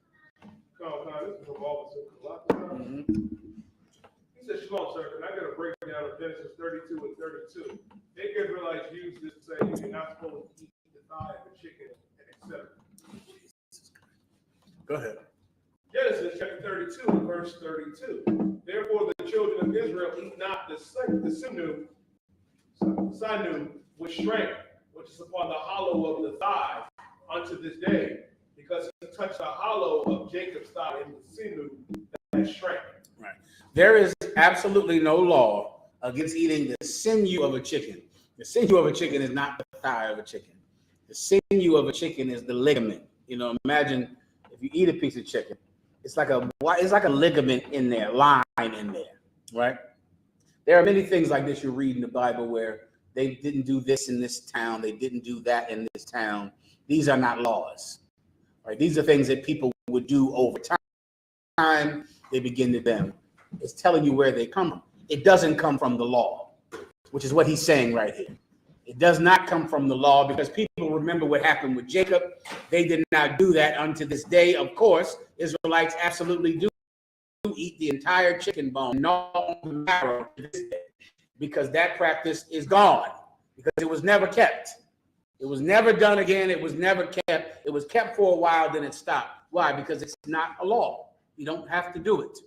This is from Officer Kalaka. He said, Shalom, sir. Can I get a breakdown of Genesis 32 and 32? The Israelites use this to say you're not supposed to eat the thigh of the chicken, etc. Go ahead. Genesis chapter 32 and verse 32. Therefore, the children of Israel eat not the sinew, which shrank, which is upon the hollow of the thigh, unto this day, because he touched the hollow of Jacob's thigh in the sinew that shrank. Right. There is absolutely no law against eating the sinew of a chicken. The sinew of a chicken is not the thigh of a chicken. The sinew of a chicken is the ligament. Imagine if you eat a piece of chicken, it's like a ligament in there, line in there, right? There are many things like this you read in the Bible where they didn't do this in this town, they didn't do that in this town. These are not laws, right? These are things that people would do over time. They begin to them. It's telling you where they come from. It doesn't come from the law, which is what he's saying right here. It does not come from the law because people remember what happened with Jacob. They did not do that unto this day. Of course, Israelites absolutely do eat the entire chicken bone, no marrow, because that practice is gone, because it was never kept. It was never done again. It was never kept. It was kept for a while, then it stopped. Why? Because it's not a law. You don't have to do it.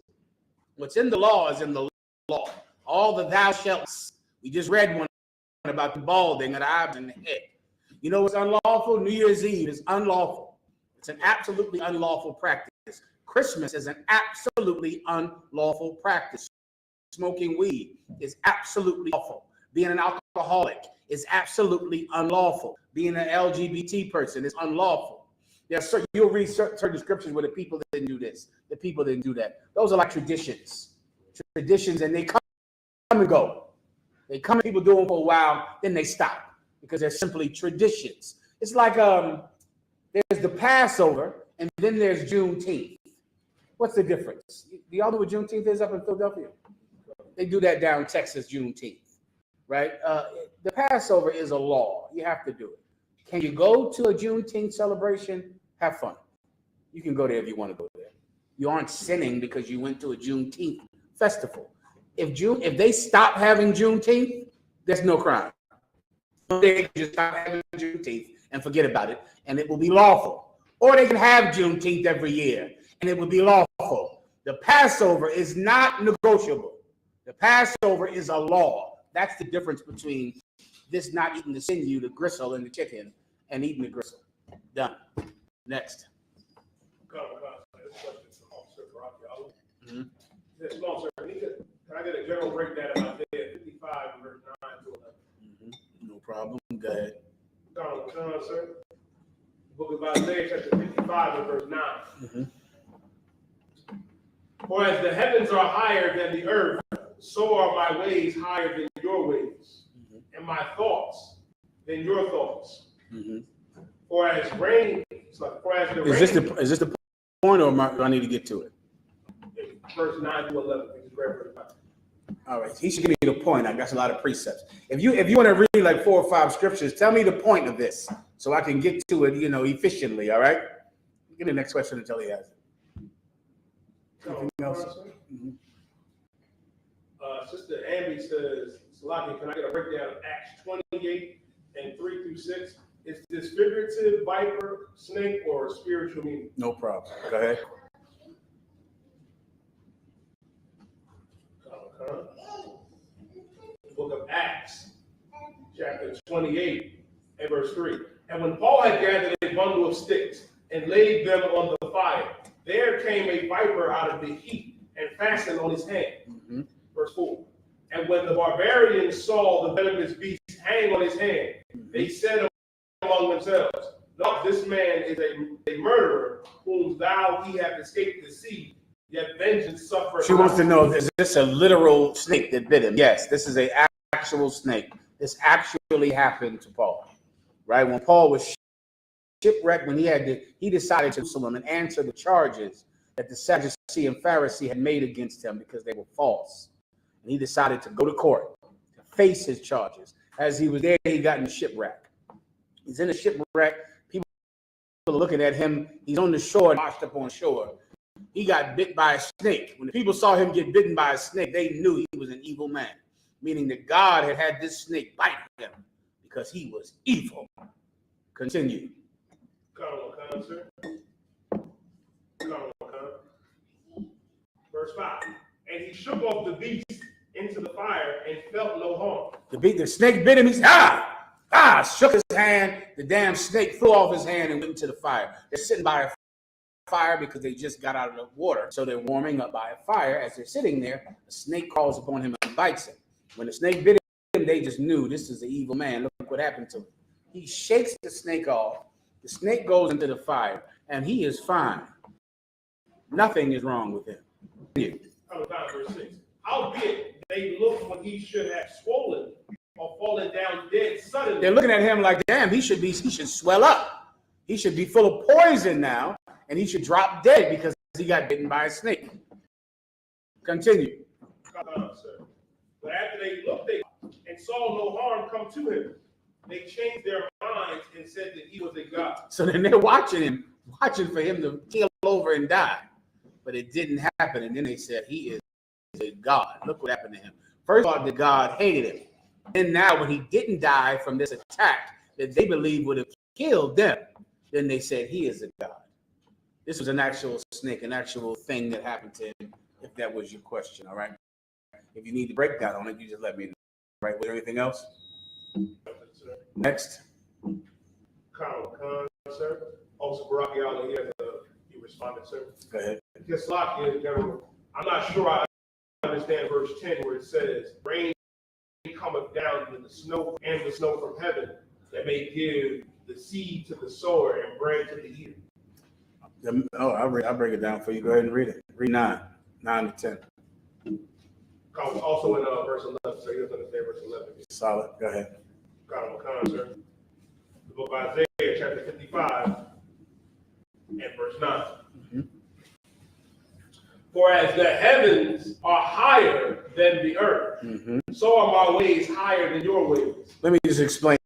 What's in the law is in the law. All the thou shalt. We just read one about the balding of the eyes and the head. You know what's unlawful? New Year's Eve is unlawful. It's an absolutely unlawful practice. Christmas is an absolutely unlawful practice. Smoking weed is absolutely lawful. Being an alcoholic is absolutely unlawful. Being an LGBT person is unlawful. You'll read certain scriptures where the people didn't do this, the people didn't do that. Those are like traditions, and they come and go. They come, people do them for a while, then they stop because they're simply traditions. It's like there's the Passover and then there's Juneteenth. What's the difference? Do y'all know what Juneteenth is up in Philadelphia? They do that down in Texas, Juneteenth, right? The Passover is a law. You have to do it. Can you go to a Juneteenth celebration? Have fun. You can go there if you want to go there. You aren't sinning because you went to a Juneteenth festival. If they stop having Juneteenth, there's no crime. They can just stop having Juneteenth and forget about it, and it will be lawful. Or they can have Juneteenth every year, and it will be lawful. The Passover is not negotiable. The Passover is a law. That's the difference between this not eating the sinew, the gristle, and the chicken, and eating the gristle. Done. Next. Yes, no, sir. Can I get a general breakdown of Isaiah 55, verse 9 to 11? No problem. Go ahead. Sir. The book of Isaiah, chapter 55, and verse 9. For as the heavens are higher than the earth, so are my ways higher than your ways, and my thoughts than your thoughts. For as rain, Is this the point, or do I need to get to it? Verse 9 to 11. All right, he should give me the point. I got a lot of precepts. If you want to read like 4 or 5 scriptures, tell me the point of this so I can get to it, efficiently. All right. Get the next question until he has it. Anything else? Sister Amby says, Salaki, can I get a breakdown of Acts 28 and 3 through 6? Is this figurative viper, snake, or spiritual meaning? No problem. Go ahead. Book of Acts, chapter 28 and verse 3. And when Paul had gathered a bundle of sticks and laid them on the fire, there came a viper out of the heat and fastened on his hand. Verse 4. And when the barbarians saw the venomous beast hang on his hand, they said among themselves, "Look, this man is a murderer, whom he hath escaped the sea. Yet vengeance suffereth." She wants to know, is this a literal snake that bit him? Yes, this is an actual snake. This actually happened to Paul, right? When Paul was shipwrecked, when he decided to Jerusalem and answer the charges that the Sadducee and Pharisee had made against him because they were false. And he decided to go to court, to face his charges. As he was there, he got in a shipwreck. He's in a shipwreck. People are looking at him. He's on the shore, washed up on shore. He got bit by a snake. When the people saw him get bitten by a snake, they knew he was an evil man, meaning that God had this snake bite him because he was evil. Continue. Sir. Verse 5. And he shook off the beast into the fire and felt no harm. The snake bit him. He said, shook his hand. The damn snake flew off his hand and went into the fire. They're sitting by a fire because they just got out of the water. So they're warming up by a fire. As they're sitting there, a snake crawls upon him and bites him. When the snake bit him, they just knew this is an evil man. Look what happened to him. He shakes the snake off. The snake goes into the fire, and he is fine. Nothing is wrong with him. Verse 6. Howbeit they looked when he should have swollen or fallen down dead suddenly. They're looking at him like, damn, he should swell up. He should be full of poison now, and he should drop dead because he got bitten by a snake. Continue. Sir. But after they looked and saw no harm come to him, they changed their minds and said that he was a god. So then they're watching for him to keel over and die. but it didn't happen. And then they said he is a God. Look what happened to him. First of all, the God hated him. And now when he didn't die from this attack that they believed would have killed them, then they said he is a God. This was an actual snake, an actual thing that happened to him, if that was your question, all right? If you need to break down on it, you just let me know. Right? Was there anything else? Next. Colonel Khan, sir. Also, Barack Ali, he responded, sir. Go ahead. Hispanics, General. I'm not sure I understand verse 10 where it says, rain cometh down in the snow and the snow from heaven that may give the seed to the sower and bread to the eater. I'll break it down for you. Go ahead and read it. Read 9 to 10. Also in verse 11, so you have to understand verse 11. Solid. Go ahead. Colonel Khan, sir. The book of Isaiah, chapter 55, and verse 9. Mm-hmm. For as the heavens are higher than the earth, Mm-hmm. so are my ways higher than your ways. Let me just explain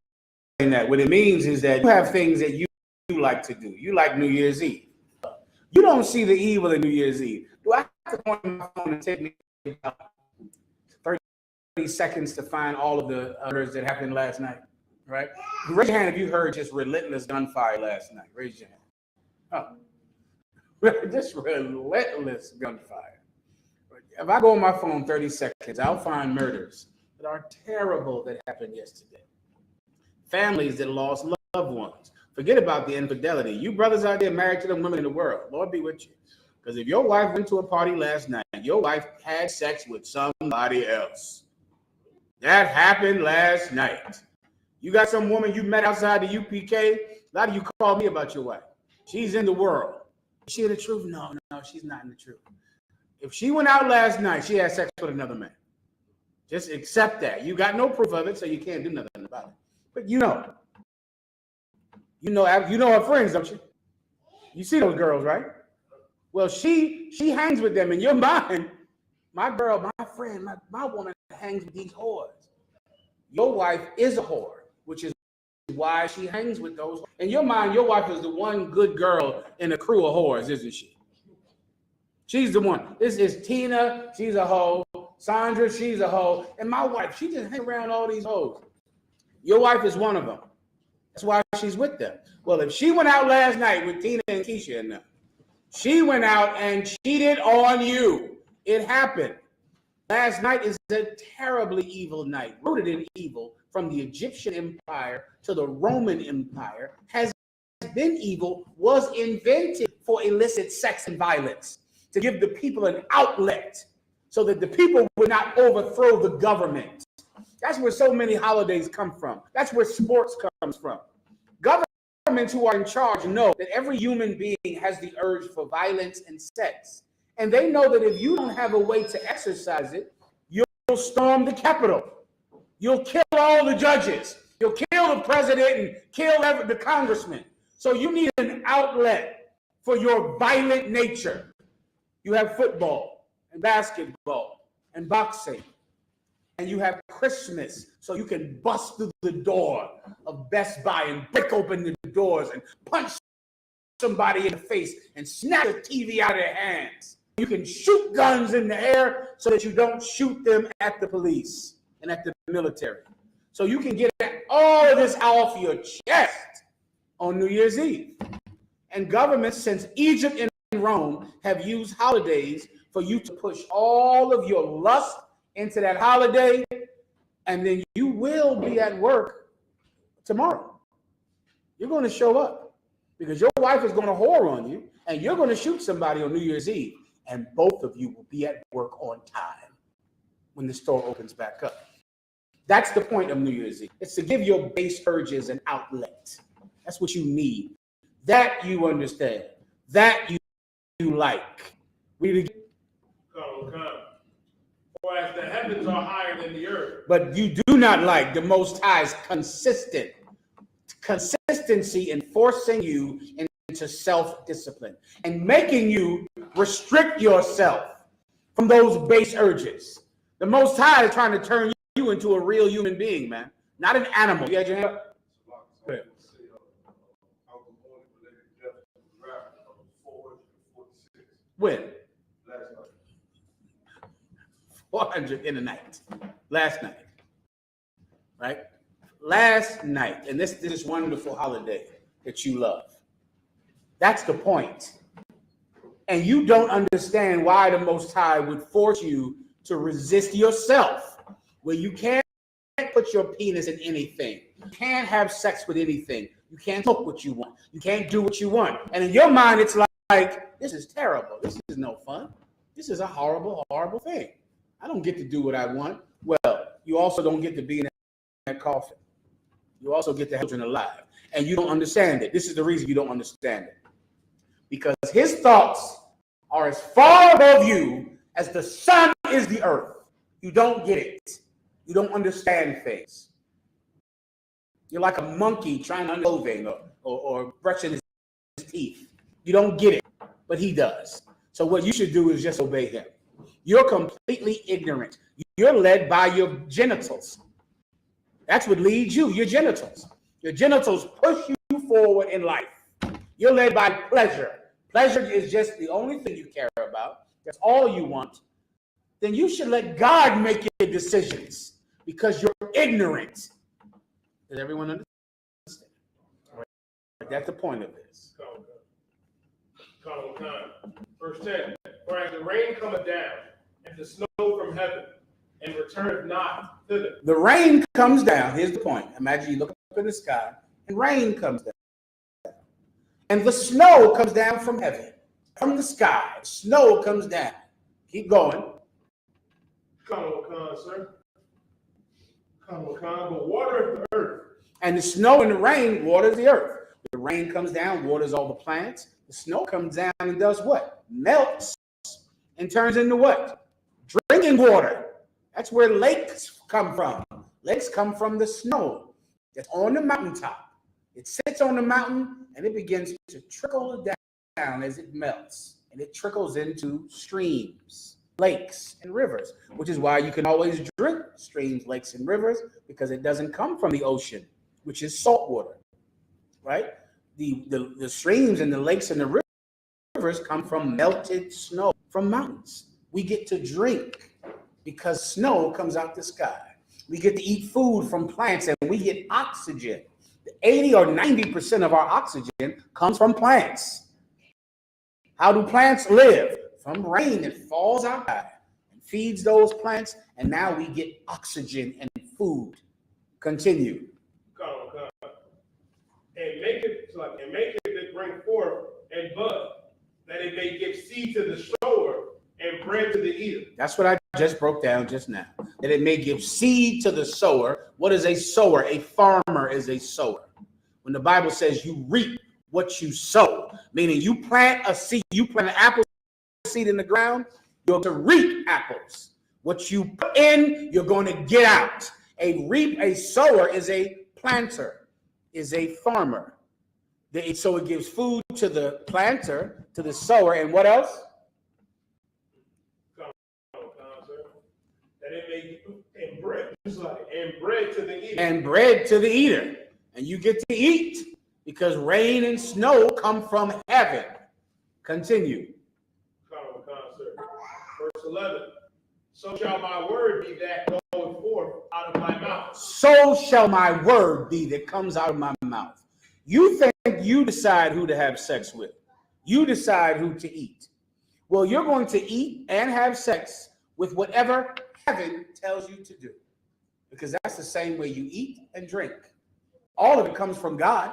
that. What it means is that you have things that you like to do. You like New Year's Eve. You don't see the evil in New Year's Eve. Do I have to go on my phone and take me 30 seconds to find all of the murders that happened last night? Right? Raise your hand if you heard just relentless gunfire last night. Raise your hand. Oh. Just relentless gunfire. If I go on my phone 30 seconds, I'll find murders that are terrible that happened yesterday. Families that lost loved ones. Forget about the infidelity. You brothers out there married to the women in the world, Lord be with you. Because if your wife went to a party last night, your wife had sex with somebody else. That happened last night. You got some woman you met outside the UPK. A lot of you call me about your wife. She's in the world. Is she in the truth? No, she's not in the truth. If she went out last night, she had sex with another man. Just accept that. You got no proof of it, so you can't do nothing about it. But you know her friends, don't you? You see those girls, right? Well, she hangs with them. In your mind, my girl, my friend, my woman hangs with these whores. Your wife is a whore, which is why she hangs with those. In your mind, your wife is the one good girl in a crew of whores, isn't she? She's the one. This is Tina. She's a hoe. Sandra, she's a hoe. And my wife, she just hangs around all these hoes. Your wife is one of them. That's why she's with them. Well, if she went out last night with Tina and Keisha and them, she went out and cheated on you. It happened. Last night is a terribly evil night, rooted in evil from the Egyptian Empire to the Roman Empire, has been evil, was invented for illicit sex and violence, to give the people an outlet so that the people would not overthrow the government. That's where so many holidays come from. That's where sports comes from. Governments who are in charge know that every human being has the urge for violence and sex. And they know that if you don't have a way to exercise it, you'll storm the Capitol. You'll kill all the judges. You'll kill the president and kill the congressman. So you need an outlet for your violent nature. You have football and basketball and boxing. And you have Christmas, so you can bust through the door of Best Buy and break open the doors and punch somebody in the face and snatch a TV out of their hands. You can shoot guns in the air so that you don't shoot them at the police and at the military. So you can get all of this off your chest on New Year's Eve. And governments since Egypt and Rome have used holidays for you to push all of your lust into that holiday, and then you will be at work tomorrow. You're going to show up because your wife is going to whore on you, and you're going to shoot somebody on New Year's Eve, and both of you will be at work on time when the store opens back up. That's the point of New Year's Eve. It's to give your base urges an outlet. That's what you need. That you understand. That you like. Read it again. Come. For as the heavens are higher than the earth. But you do not like the Most High's consistency in forcing you into self-discipline and making you restrict yourself from those base urges. The Most High is trying to turn you into a real human being, man, not an animal. You had your hand up? When? 400 in a night. Last night. Right? Last night. And this wonderful holiday that you love. That's the point. And you don't understand why the Most High would force you to resist yourself, where you can't put your penis in anything. You can't have sex with anything. You can't smoke what you want. You can't do what you want. And in your mind, it's like, this is terrible. This is no fun. This is a horrible, horrible thing. I don't get to do what I want. Well, you also don't get to be in that coffin. You also get the children alive. And you don't understand it. This is the reason you don't understand it. Because his thoughts are as far above you as the sun is the earth. You don't get it. You don't understand things. You're like a monkey trying to clothing or brushing his teeth. You don't get it, but he does. So what you should do is just obey him. You're completely ignorant. You're led by your genitals. That's what leads you, your genitals. Your genitals push you forward in life. You're led by pleasure. Pleasure is just the only thing you care about. That's all you want. Then you should let God make your decisions because you're ignorant. Does everyone understand? Right. That's the point of this. Verse 10. For as the rain cometh down, and the snow from heaven, and returneth not thither. The rain comes down. Here's the point. Imagine you look up in the sky, and rain comes down. And the snow comes down from heaven, from the sky. Snow comes down. Keep going. Sir. But water the earth. And the snow and the rain waters the earth. The rain comes down, waters all the plants. The snow comes down and does what? Melts and turns into what? Drinking water. That's where lakes come from. Lakes come from the snow that's on the mountaintop. It sits on the mountain and it begins to trickle down as it melts. And it trickles into streams, lakes, and rivers, which is why you can always drink streams, lakes, and rivers, because it doesn't come from the ocean, which is salt water, right? The streams and the lakes and the rivers come from melted snow from mountains. We get to drink because snow comes out the sky. We get to eat food from plants and we get oxygen. 80 or 90% of our oxygen comes from plants. How do plants live? From rain that falls outside and feeds those plants, and now we get oxygen and food. Continue. And make it that bring forth and bud, that it may give seed to the sower and bread to the eater. That's what I just broke down just now. That it may give seed to the sower. What is a sower? A farmer is a sower. When the Bible says you reap what you sow, meaning you plant a seed, you plant an apple seed in the ground, you're to reap apples. What you put in, you're going to get out. A sower is a planter, is a farmer. So it gives food to the planter, to the sower, and what else? That it may and bread to the eater. And bread to the eater. And you get to eat because rain and snow come from heaven. Continue. Verse 11. So shall my word be that going forth out of my mouth. So shall my word be that comes out of my mouth. You think you decide who to have sex with. You decide who to eat. Well, you're going to eat and have sex with whatever heaven tells you to do. Because that's the same way you eat and drink. All of it comes from God.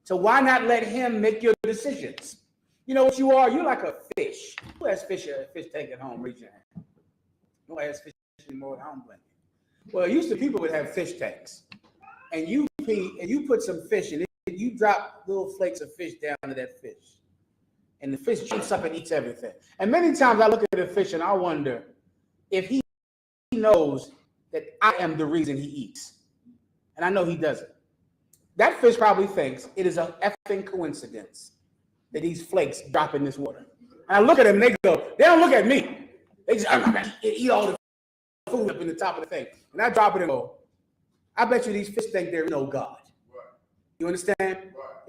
So why not let him make your decisions? You know what you are? You're like a fish. Who has fish tank at home? Raise your hand. Who has fish anymore at home? Well, used to people would have fish tanks. And you put some fish in it, and you drop little flakes of fish down to that fish. And the fish jumps up and eats everything. And many times I look at a fish and I wonder if he knows that I am the reason he eats. And I know he doesn't. That fish probably thinks it is an effing coincidence that these flakes drop in this water. And I look at them and they don't look at me. They just eat all the food up in the top of the thing. And I drop it and go, I bet you these fish think there is no God. You understand?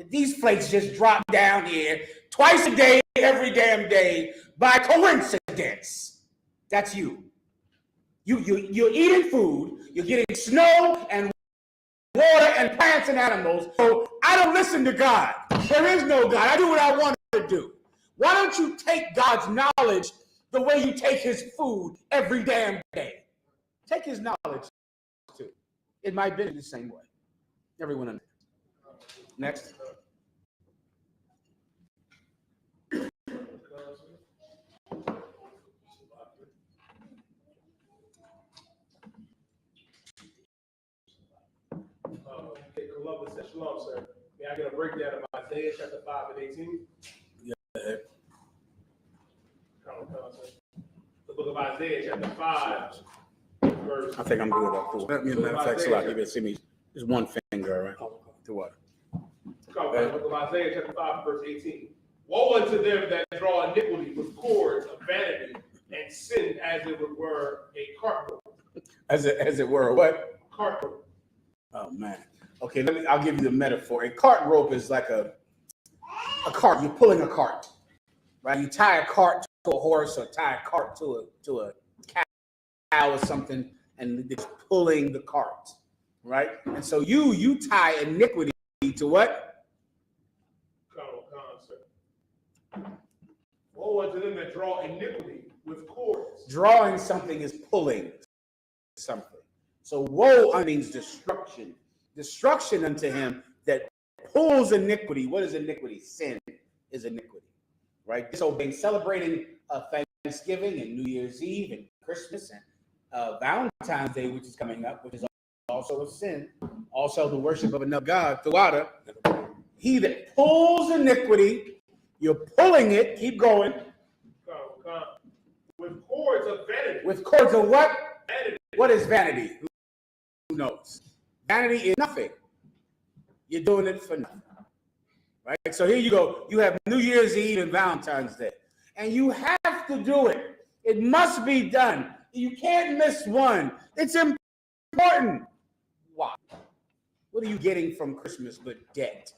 These flakes just drop down here twice a day, every damn day, by coincidence. That's you. You're eating food, you're getting snow and water and plants and animals. So I don't listen to God. There is no God. I do what I want to do. Why don't you take God's knowledge the way you take his food every damn day? Take his knowledge too. It might be the same way. Everyone understands. Next. Okay, Columbus said, shalom, sir. May I get a breakdown of Isaiah chapter 5 and 18? Yeah. The book of Isaiah chapter 5, verse. I think I'm good up to it. Matter of fact, so I give it to me. Just one finger, right? To what? The book of Isaiah chapter 5, verse 18. Woe unto them that draw iniquity with cords of vanity and sin as it were a cart rope. As it were, what? Cart rope. Oh man. Okay, I'll give you the metaphor. A cart rope is like a cart. You're pulling a cart, right? You tie a cart to a horse or tie a cart to a cow or something, and it's pulling the cart, right? And so you tie iniquity to what? Woe unto them that draw iniquity with cords. Drawing something is pulling something. So woe means destruction. Destruction unto him that pulls iniquity. What is iniquity? Sin is iniquity, right? Disobeying, celebrating Thanksgiving and New Year's Eve and Christmas and Valentine's Day, which is coming up, which is also a sin. Also the worship of another God throughout it. He that pulls iniquity, you're pulling it, keep going. With cords of vanity. With cords of what? Vanity. What is vanity? Who knows? Vanity is nothing. You're doing it for nothing. Right? So here you go. You have New Year's Eve and Valentine's Day. And you have to do it. It must be done. You can't miss one. It's important. Why? What are you getting from Christmas but debt?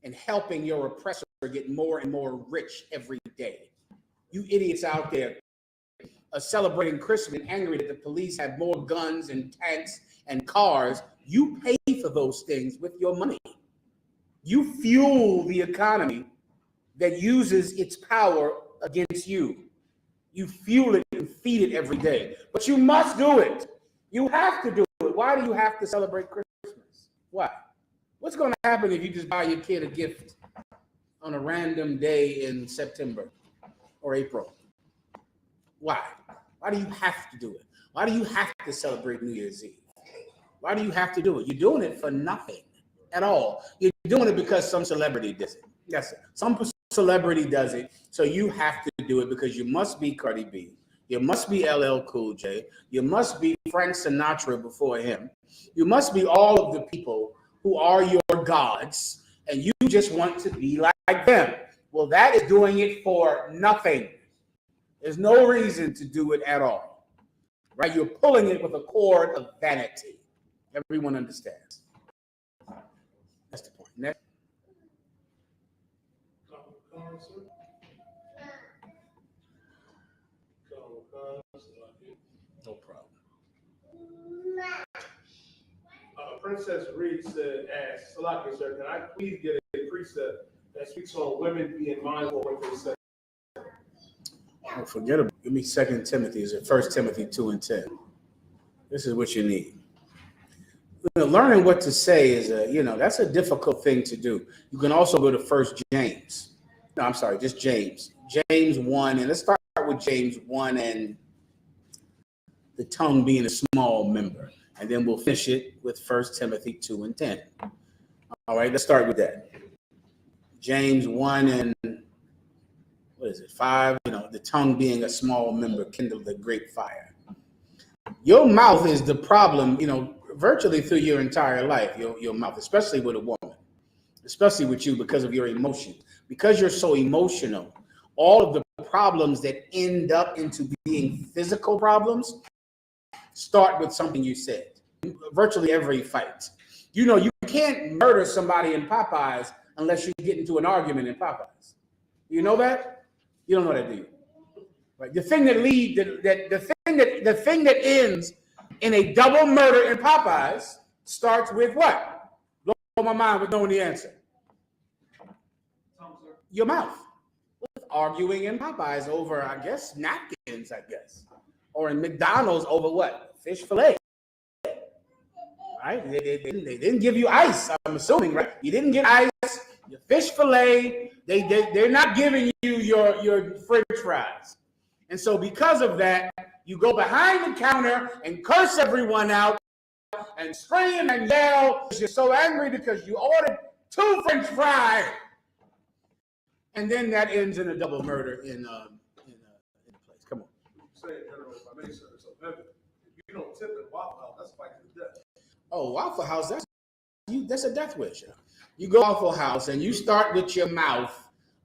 And helping your oppressor get more and more rich every day. You idiots out there are celebrating Christmas and angry that the police have more guns and tanks and cars. You pay for those things with your money. You fuel the economy that uses its power against you. You fuel it and feed it every day. But you must do it. You have to do it. Why do you have to celebrate Christmas? Why? What's going to happen if you just buy your kid a gift on a random day in September or April? Why? Why do you have to do it? Why do you have to celebrate New Year's Eve? Why do you have to do it? You're doing it for nothing at all. You're doing it because some celebrity does it. Yes, some celebrity does it, so you have to do it because you must be Cardi B. You must be LL Cool J. You must be Frank Sinatra before him. You must be all of the people who are your gods, and you just want to be like them. Well, that is doing it for nothing. There's no reason to do it at all, right? You're pulling it with a cord of vanity. Everyone understands. That's the point. Next. No problem. Princess Reed said, asked, Salaki, sir, can I please get a precept that speaks on women being mindful of what they say? Oh, forget about it. Give me 2 Timothy. Is it 1 Timothy 2 and 10? This is what you need. Learning what to say is that's a difficult thing to do. You can also go to 1 James. No, I'm sorry, just James. James 1, and let's start with James 1 and the tongue being a small member. And then we'll finish it with 1 Timothy 2 and 10. All right, let's start with that. James 1 and, 5? The tongue being a small member kindled a great fire. Your mouth is the problem, virtually through your entire life, your mouth, especially with a woman, especially with you because of your emotions. Because you're so emotional, all of the problems that end up into being physical problems start with something you said. Virtually every fight. You can't murder somebody in Popeyes unless you get into an argument in Popeyes. You know that? You don't know that, do you? Right. The thing thing that ends in a double murder in Popeyes starts with what? Blow my mind with knowing the answer. Your mouth. Arguing in Popeyes over, I guess, napkins, I guess. Or in McDonald's over what? Fish fillet. Right? They didn't give you ice, I'm assuming, right? You didn't get ice, your fish fillet. They're not giving you your French fries. And so because of that, you go behind the counter and curse everyone out and scream and yell because you're so angry because you ordered 2 French fries. And then that ends in a double murder in a place. Come on. Say it, General, if I may, sir. So, if you don't tip at Waffle House, that's fighting to the death. Oh, Waffle House, that's a death wish. You go to Waffle House and you start with your mouth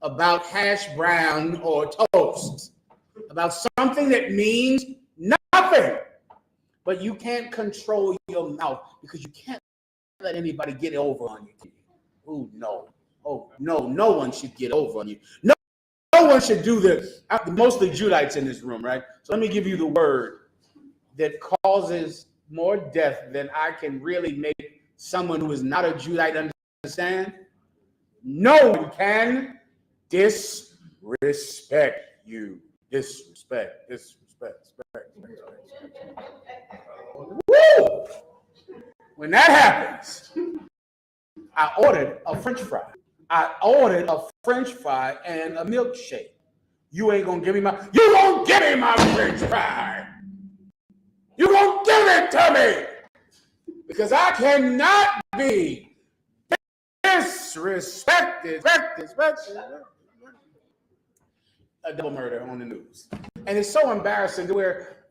about hash brown or toast, about something that means nothing. But you can't control your mouth because you can't let anybody get over on you. Oh, no. Oh, no one should get over on you. No one should do this. Mostly Judites in this room, right? So let me give you the word that causes more death than I can really make someone who is not a Judite understand. No one can disrespect you. Disrespect. Woo! When that happens, I ordered a French fry. and a milkshake. You ain't gonna give me my French fry. You gonna give it to me. Because I cannot be disrespected. A double murder on the news. And it's so embarrassing to where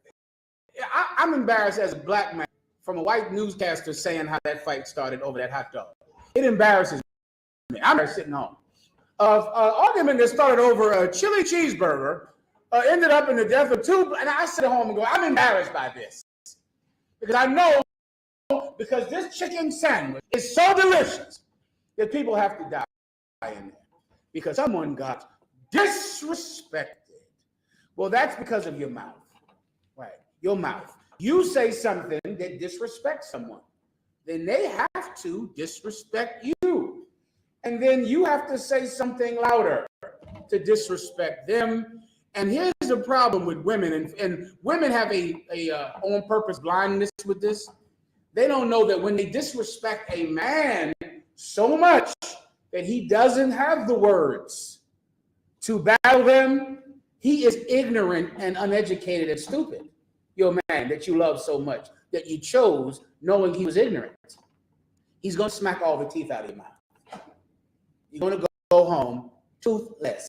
I'm embarrassed as a black man from a white newscaster saying how that fight started over that hot dog. It embarrasses me. I'm sitting home. An argument that started over a chili cheeseburger ended up in the death of 2. And I sit at home and go, I'm embarrassed by this. Because I know, because this chicken sandwich is so delicious that people have to die in there. Because someone got disrespected. Well, that's because of your mouth. Right? Your mouth. You say something that disrespects someone. Then they have to disrespect you. And then you have to say something louder to disrespect them. And here's the problem with women, and women have a on-purpose blindness with this. They don't know that when they disrespect a man so much that he doesn't have the words to battle them, he is ignorant and uneducated and stupid. Your man that you love so much, that you chose knowing he was ignorant. He's going to smack all the teeth out of your mouth. You're going to go home toothless.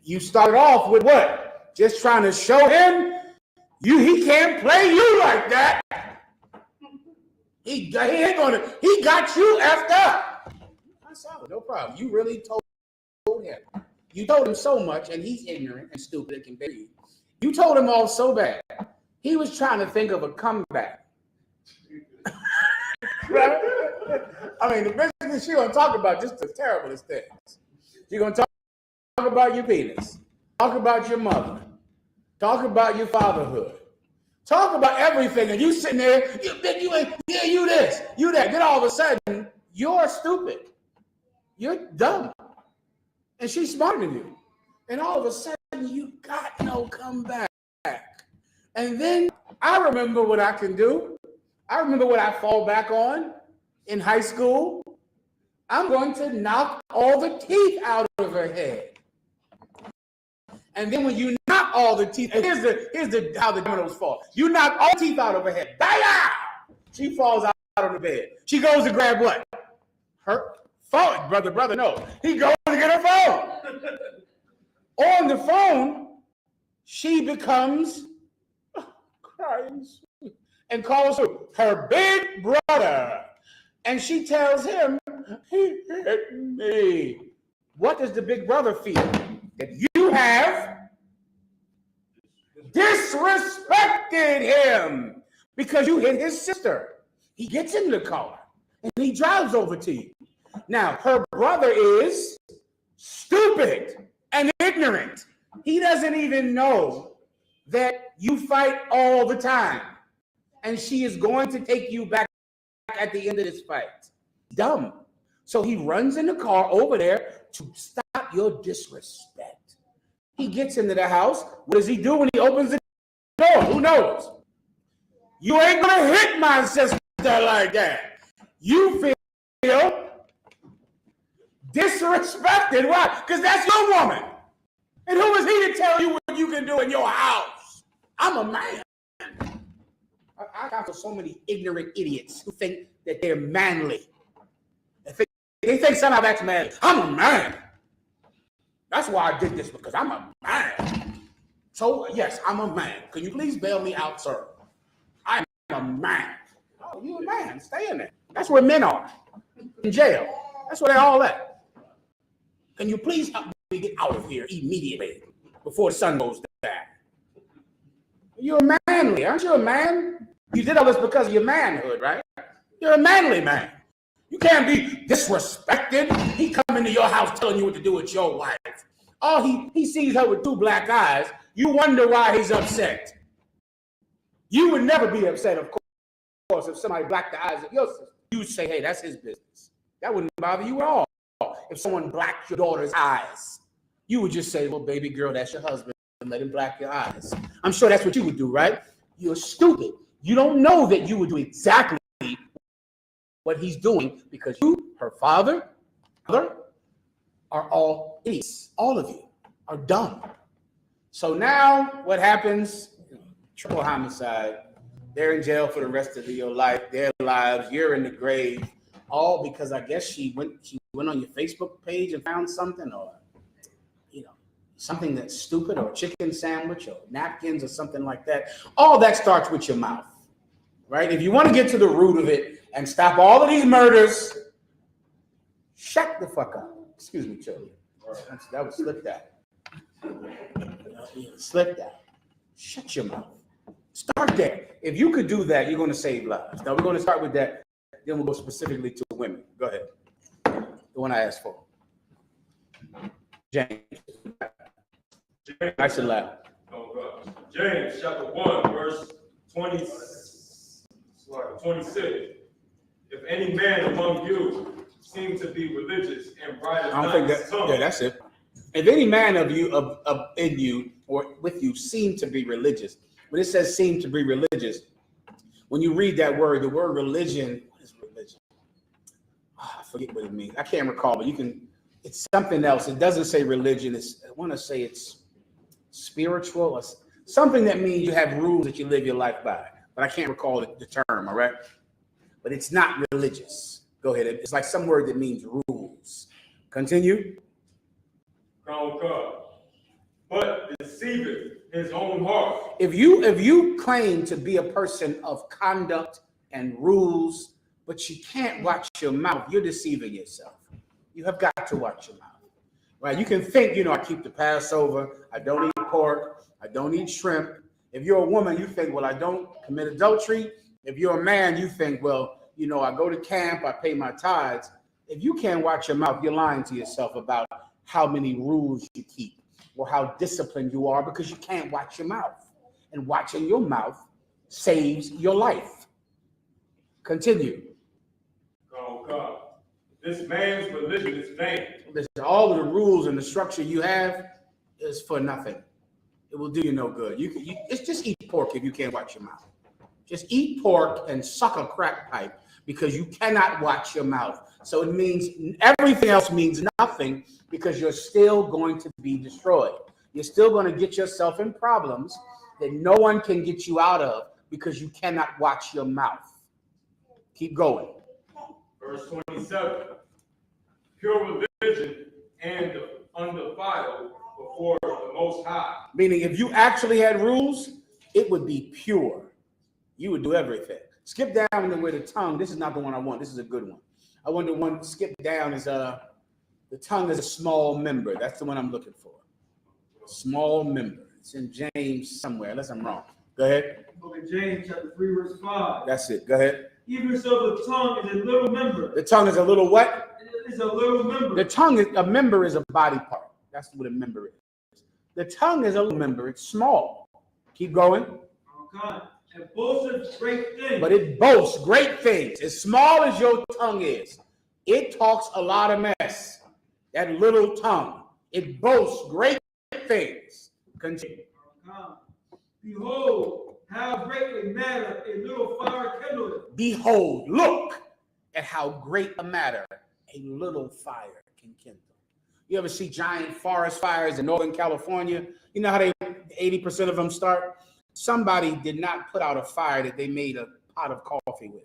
You started off with what? Just trying to show him he can't play you like that. He got you effed up. I saw it, no problem. You really told him. You told him so much, and he's ignorant and stupid and can bear you. You told him all so bad. He was trying to think of a comeback. Right? I mean, the business she's going to talk about just the terriblest things. She's going to talk about your penis. Talk about your mother. Talk about your fatherhood. Talk about everything. And you sitting there, you this, you that. Then all of a sudden, you're stupid. You're dumb. And she's smarter than you. And all of a sudden, you got no comeback. And then I remember what I can do. I remember what I fall back on in high school. I'm going to knock all the teeth out of her head. And then when you knock all the teeth, here's how the dominoes fall. You knock all the teeth out of her head. Bam! She falls out on the bed. She goes to grab what? Her phone. Brother, no. He goes to get her phone. On the phone, she becomes crying and calls her big brother. And she tells him, he hit me. What does the big brother feel? That you have disrespected him because you hit his sister. He gets in the car and he drives over to you. Now, her brother is stupid and ignorant. He doesn't even know that you fight all the time, and she is going to take you back at the end of this fight. Dumb. So he runs in the car over there to stop your disrespect. He gets into the house. What does he do when he opens the door? Who knows? You ain't gonna hit my sister like that. You feel disrespected. Why? Because that's your woman. And who is he to tell you what you can do in your house? I'm a man. I got so many ignorant idiots who think that they're manly. They think somehow that's manly. I'm a man. That's why I did this, because I'm a man. So, yes, I'm a man. Can you please bail me out, sir? I'm a man. Oh, you're a man. Stay in there. That's where men are. In jail. That's where they're all at. Can you please help me get out of here immediately before the sun goes down? You're manly. Aren't you a man? You did all this because of your manhood, right? You're a manly man. You can't be disrespected. He come into your house telling you what to do with your wife. Oh, he sees her with two black eyes. You wonder why he's upset. You would never be upset, of course, if somebody blacked the eyes of your sister. You would say, hey, that's his business. That wouldn't bother you at all. If someone blacked your daughter's eyes, you would just say, well, baby girl, that's your husband. Let him black your eyes. I'm sure that's what you would do, right? You're stupid. You don't know that you would do exactly what he's doing, because you, her father, mother, are all idiots. All of you are dumb. So now what happens? Triple homicide. They're in jail for the rest of your life, their lives. You're in the grave. All because I guess she went on your Facebook page and found something, or something that's stupid, or a chicken sandwich, or napkins, or something like that. All that starts with your mouth, right? If you want to get to the root of it and stop all of these murders, shut the fuck up. Excuse me, children. That was slipped out. Slipped out. Shut your mouth. Start there. If you could do that, you're going to save lives. Now we're going to start with that. Then we'll go specifically to women. Go ahead. The one I asked for. James. Nice and loud. James chapter 1, verse 26. If any man among you seem to be religious and bridle not his tongue. Yeah, that's it. If any man of you in you or with you seem to be religious, when it says seem to be religious, when you read that word, the word religion, what is religion? I forget what it means. I can't recall, but it's something else. It doesn't say religion. I want to say it's spiritual, or something that means you have rules that you live your life by. But I can't recall the term, all right? But it's not religious. Go ahead. It's like some word that means rules. Continue. But deceiveth his own heart. If you claim to be a person of conduct and rules, but you can't watch your mouth, you're deceiving yourself. You have got to watch your mouth. Right? You can think, I keep the Passover, I don't eat pork, I don't eat shrimp. If you're a woman, you think, well, I don't commit adultery. If you're a man, you think, well, I go to camp, I pay my tithes. If you can't watch your mouth, you're lying to yourself about how many rules you keep or how disciplined you are, because you can't watch your mouth. And watching your mouth saves your life. Continue. God. This man's religion is vain. All of the rules and the structure you have is for nothing. It will do you no good. It's just eat pork if you can't watch your mouth. Just eat pork and suck a crack pipe because you cannot watch your mouth. So it means everything else means nothing, because you're still going to be destroyed. You're still going to get yourself in problems that no one can get you out of because you cannot watch your mouth. Keep going. Verse 27. Pure religion and undefiled before the Most High. Meaning, if you actually had rules, it would be pure. You would do everything. Skip down to where the tongue, this is not the one I want. This is a good one. I want the one skip down is the tongue is a small member. That's the one I'm looking for. Small member. It's in James somewhere, unless I'm wrong. Go ahead. Book of James, chapter 3, verse 5. That's it. Go ahead. Even so, the tongue is a little member. The tongue is a little what? It is a little member. The tongue is a member, is a body part. That's what a member is. The tongue is a little member. It's small. Keep going. Okay. And boasteth great things. But it boasts great things. As small as your tongue is, it talks a lot of mess. That little tongue, it boasts great things. Continue. Okay. Behold, how great a matter a little fire kindleth. Behold, look at how great a matter a little fire can kindle. You ever see giant forest fires in Northern California? You know how 80% of them start? Somebody did not put out a fire that they made a pot of coffee with.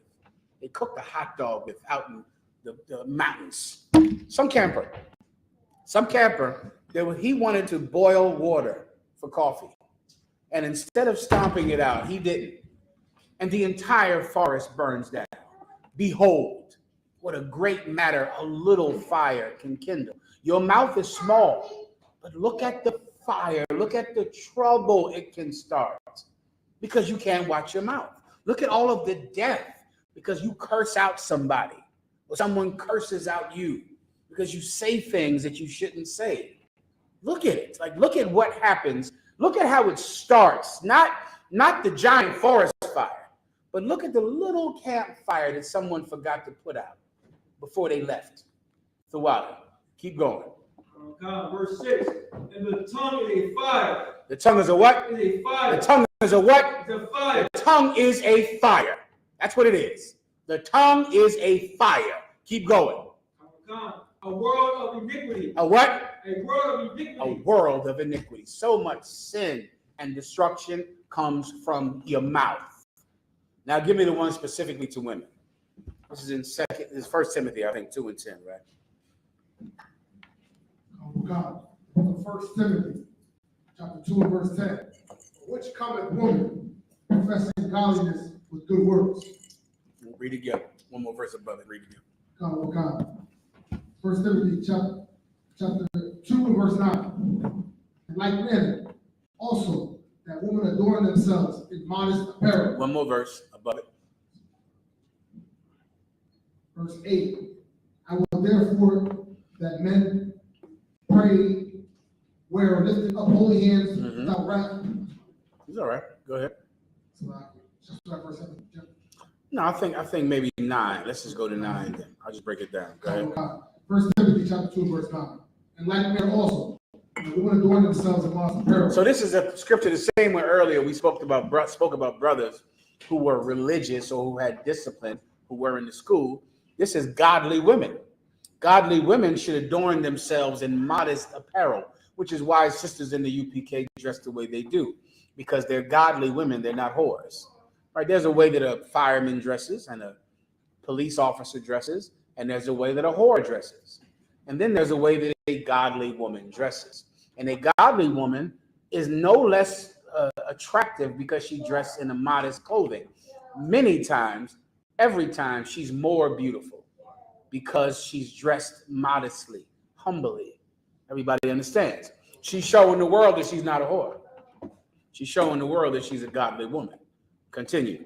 They cooked a hot dog with out in the mountains. Some camper, he wanted to boil water for coffee. And instead of stomping it out, he didn't. And the entire forest burns down. Behold, what a great matter a little fire can kindle. Your mouth is small, but look at the fire. Look at the trouble it can start because you can't watch your mouth. Look at all of the death because you curse out somebody or someone curses out you because you say things that you shouldn't say. Look at it. Like, look at what happens. Look at how it starts. Not the giant forest fire, but look at the little campfire that someone forgot to put out before they left the water. Keep going. Okay. Verse 6. And the tongue is a fire. The tongue is a what? Is a fire. The tongue is a what? It's a fire. The tongue is a fire. That's what it is. The tongue is a fire. Keep going. Okay. A world of iniquity. A what? A world of iniquity. A world of iniquity. So much sin and destruction comes from your mouth. Now give me the one specifically to women. This is 1 Timothy, I think, 2 and 10, right? Oh God. 1 Timothy, chapter 2 and verse 10. Which cometh woman professing godliness with good works? Read again. One more verse above it. Read again. Oh God. 1 Timothy, chapter 2 and verse 9. And like men, also, that women adorn themselves in modest apparel. One more verse above it. Verse 8. I will therefore that men pray, wear lifted up holy hands without wrath. It's all right. Go ahead. So just start verse 7. No, I think maybe 9. Let's just go to 9 then. I'll just break it down. Go ahead. 1 Timothy chapter 2 verse 9. And like men also, the women adorn themselves in modest apparel. So this is a scripture the same way earlier we spoke about brothers who were religious or who had discipline, who were in the school. This is godly women. Godly women should adorn themselves in modest apparel, which is why sisters in the UPK dress the way they do, because they're godly women. They're not whores. Right? There's a way that a fireman dresses and a police officer dresses, and there's a way that a whore dresses. And then there's a way that a godly woman dresses. And a godly woman is no less attractive because she dressed in a modest clothing. Many times, every time, she's more beautiful because she's dressed modestly, humbly. Everybody understands. She's showing the world that she's not a whore. She's showing the world that she's a godly woman. Continue.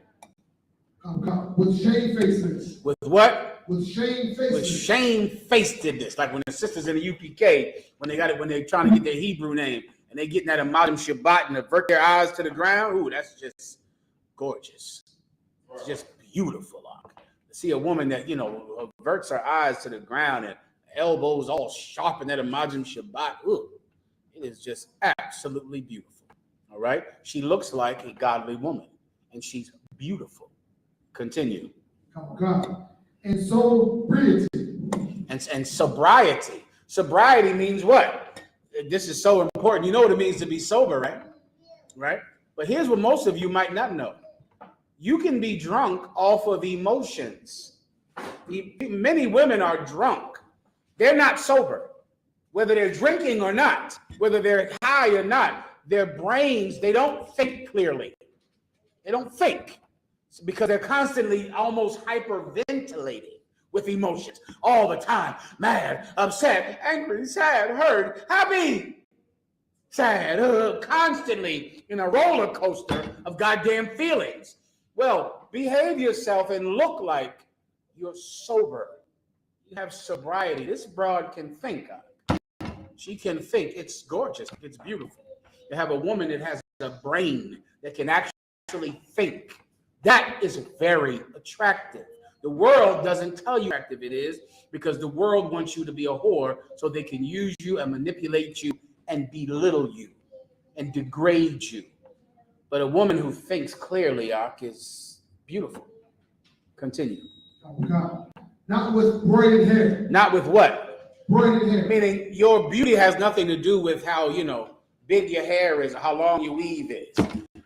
With shamefacedness. With what? With shamefacedness. With shamefacedness. Like when the sisters in the UPK, when they're trying to get their Hebrew name and they getting that Amadim Shabbat and avert their eyes to the ground. Ooh, that's just gorgeous. It's just beautiful. To see a woman that, averts her eyes to the ground and elbows all sharp in that Amadim Shabbat. Ooh, it is just absolutely beautiful. All right. She looks like a godly woman and she's beautiful. Continue. Oh God. And sobriety. And sobriety. Sobriety means what? This is so important. You know what it means to be sober, right? Right? But here's what most of you might not know. You can be drunk off of emotions. Many women are drunk. They're not sober. Whether they're drinking or not, whether they're high or not, their brains, they don't think clearly. They don't think because they're constantly almost hyperventilating with emotions all the time. Mad, upset, angry, sad, hurt, happy, sad, constantly in a roller coaster of goddamn feelings. Well, behave yourself and look like you're sober. You have sobriety. This broad can think. She can think. It's gorgeous. It's beautiful. To have a woman that has a brain that can actually think. That is very attractive. The world doesn't tell you how attractive it is because the world wants you to be a whore so they can use you and manipulate you and belittle you and degrade you. But a woman who thinks clearly, is beautiful. Continue. Oh God. Not with braided hair. Not with what? Braided hair. Meaning your beauty has nothing to do with how, big your hair is or how long your weave is.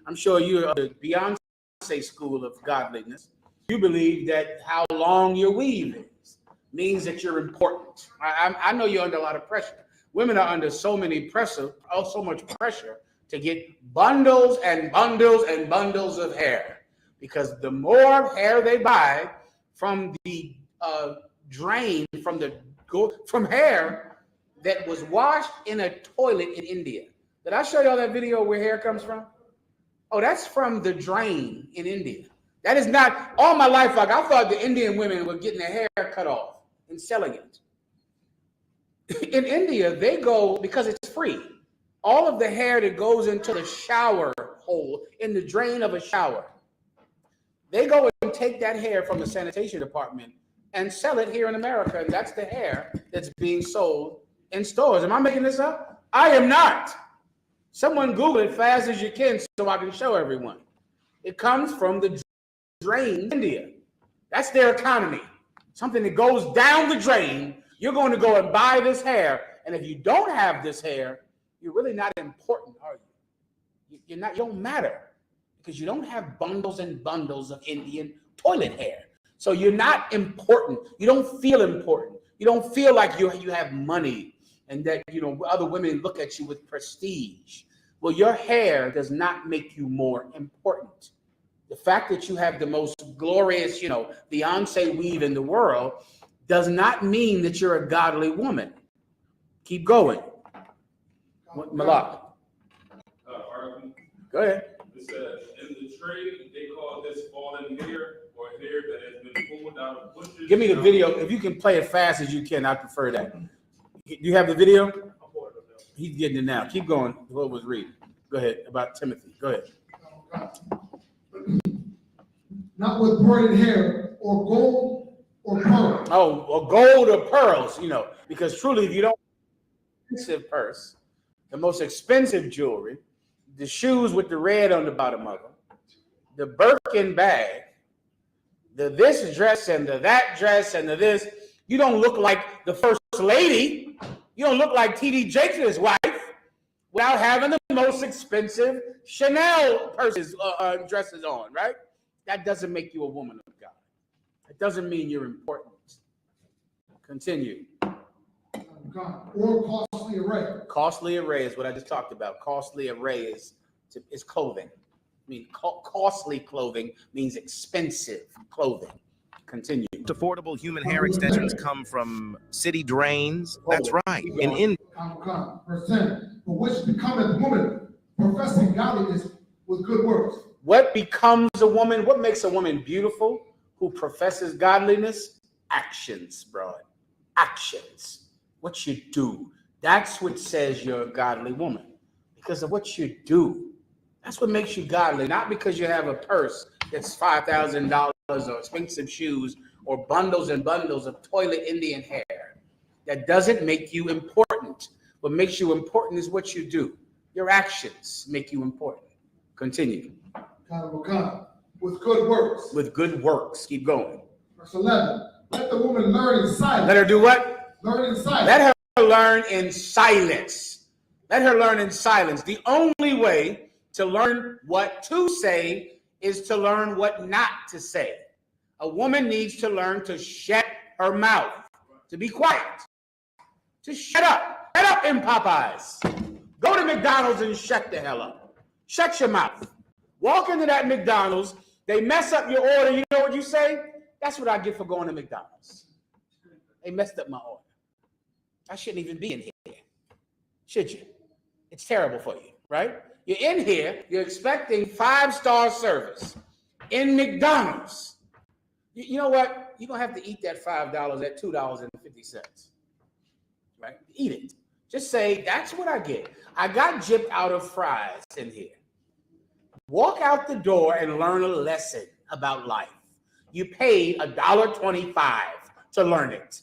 I'm sure you're the Beyonce school of godliness. You believe that how long your weave is means that you're important. I know you're under a lot of pressure. Women are under so much pressure to get bundles and bundles and bundles of hair, because the more hair they buy from the drain from hair that was washed in a toilet in India. Did I show y'all that video where hair comes from? Oh, that's from the drain in India. That is not all my life. Like I thought the Indian women were getting their hair cut off and selling it. In India, they go because it's free. All of the hair that goes into the shower hole in the drain of a shower, they go and take that hair from the sanitation department and sell it here in America. And that's the hair that's being sold in stores. Am I making this up? I am not. Someone Google it fast as you can so I can show everyone. It comes from the drain in India. That's their economy. Something that goes down the drain. You're going to go and buy this hair. And if you don't have this hair, you're really not important, are you? You don't matter because you don't have bundles and bundles of Indian toilet hair. So you're not important. You don't feel important. You don't feel like you have money and that, other women look at you with prestige. Well, your hair does not make you more important. The fact that you have the most glorious, Beyonce weave in the world does not mean that you're a godly woman. Keep going. Malak. Article. Go ahead. It says, in the trade, they call this fallen hair or hair that has been pulled out of bushes. Give me the video. If you can play it fast as you can, I prefer that. Do you have the video? He's getting it now. Keep going. What was reading? Go ahead. About Timothy. Go ahead. Not with braided hair or gold or pearl. Oh, or gold or pearls, because truly, if you don't have an expensive purse, the most expensive jewelry, the shoes with the red on the bottom of them, the Birkin bag, the this dress and the that dress and the this, you don't look like the first lady. You don't look like T.D. Jakes' wife without having the most expensive Chanel purses, dresses on, right? That doesn't make you a woman of God. It doesn't mean you're important. Continue. God. Or costly array. Costly array is what I just talked about. Costly array is clothing. I mean, costly clothing means expensive clothing. Continue. Affordable human hair extensions come from city drains. That's right. Verse 10. But which becometh woman, professing godliness with good works. What becomes a woman? What makes a woman beautiful who professes godliness? Actions, bro. Actions. What you do. That's what says you're a godly woman. Because of what you do. That's what makes you godly. Not because you have a purse that's $5,000 or expensive shoes or bundles and bundles of toilet Indian hair. That doesn't make you important. What makes you important is what you do. Your actions make you important. Continue. With good works. With good works. Keep going. Verse 11. Let the woman learn in silence. Let her do what? Learn in silence. Let her learn in silence. Let her learn in silence. The only way to learn what to say is to learn what not to say. A woman needs to learn to shut her mouth, to be quiet, to shut up. Shut up in Popeyes. Go to McDonald's and shut the hell up. Shut your mouth. Walk into that McDonald's. They mess up your order. You know what you say? That's what I get for going to McDonald's. They messed up my order. I shouldn't even be in here. Should you? It's terrible for you, right? You're in here. You're expecting 5-star service in McDonald's. You know what? You're going to have to eat that $5 at $2.50, right? Eat it. Just say, that's what I get. I got gypped out of fries in here. Walk out the door and learn a lesson about life. You paid $1.25 to learn it.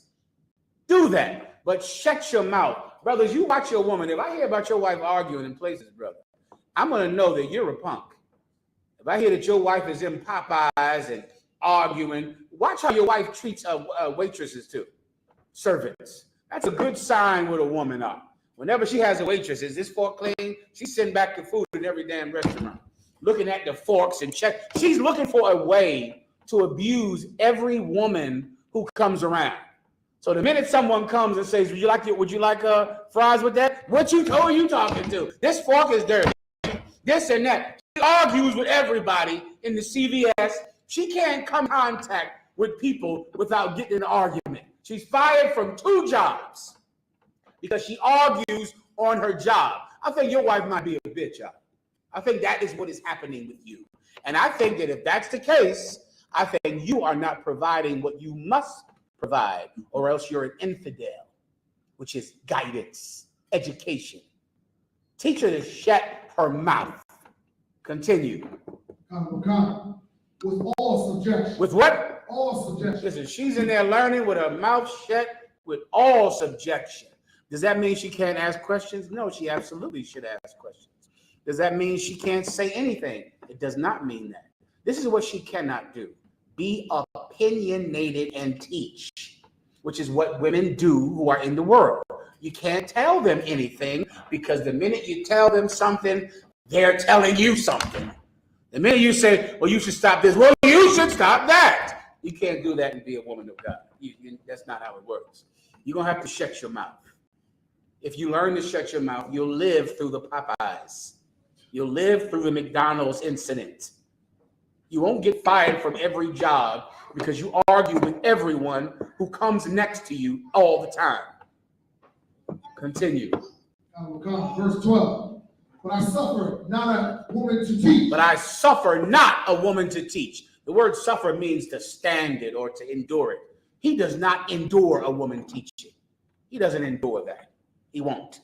Do that, but shut your mouth. Brothers, you watch your woman. If I hear about your wife arguing in places, brother, I'm going to know that you're a punk. If I hear that your wife is in Popeyes and arguing, watch how your wife treats waitresses too, servants. That's a good sign with a woman are. Whenever she has a waitress, is this fork clean? She's sending back the food in every damn restaurant, looking at the forks and check. She's looking for a way to abuse every woman who comes around. So the minute someone comes and says, would you like fries with that? Who are you talking to? This fork is dirty. This and that. She argues with everybody in the CVS. She can't come in contact with people without getting in an argument. She's fired from 2 jobs because she argues on her job. I think your wife might be a bitch, y'all. I think that is what is happening with you. And I think that if that's the case, I think you are not providing what you must provide, or else you're an infidel, which is guidance, education. Teach her to shut her mouth. Continue. With all subjection. With what? All subjection. Listen, she's in there learning with her mouth shut with all subjection. Does that mean she can't ask questions? No, she absolutely should ask questions. Does that mean she can't say anything? It does not mean that. This is what she cannot do. Be opinionated and teach, which is what women do who are in the world. You can't tell them anything because the minute you tell them something, they're telling you something. The minute you say, well, you should stop this, well, you should stop that. You can't do that and be a woman of God. That's not how it works. You're going to have to shut your mouth. If you learn to shut your mouth, you'll live through the Popeyes. You'll live through the McDonald's incident. You won't get fired from every job because you argue with everyone who comes next to you all the time. Continue. Verse 12. But I suffer not a woman to teach. But I suffer not a woman to teach. The word suffer means to stand it or to endure it. He does not endure a woman teaching. He doesn't endure that. He won't.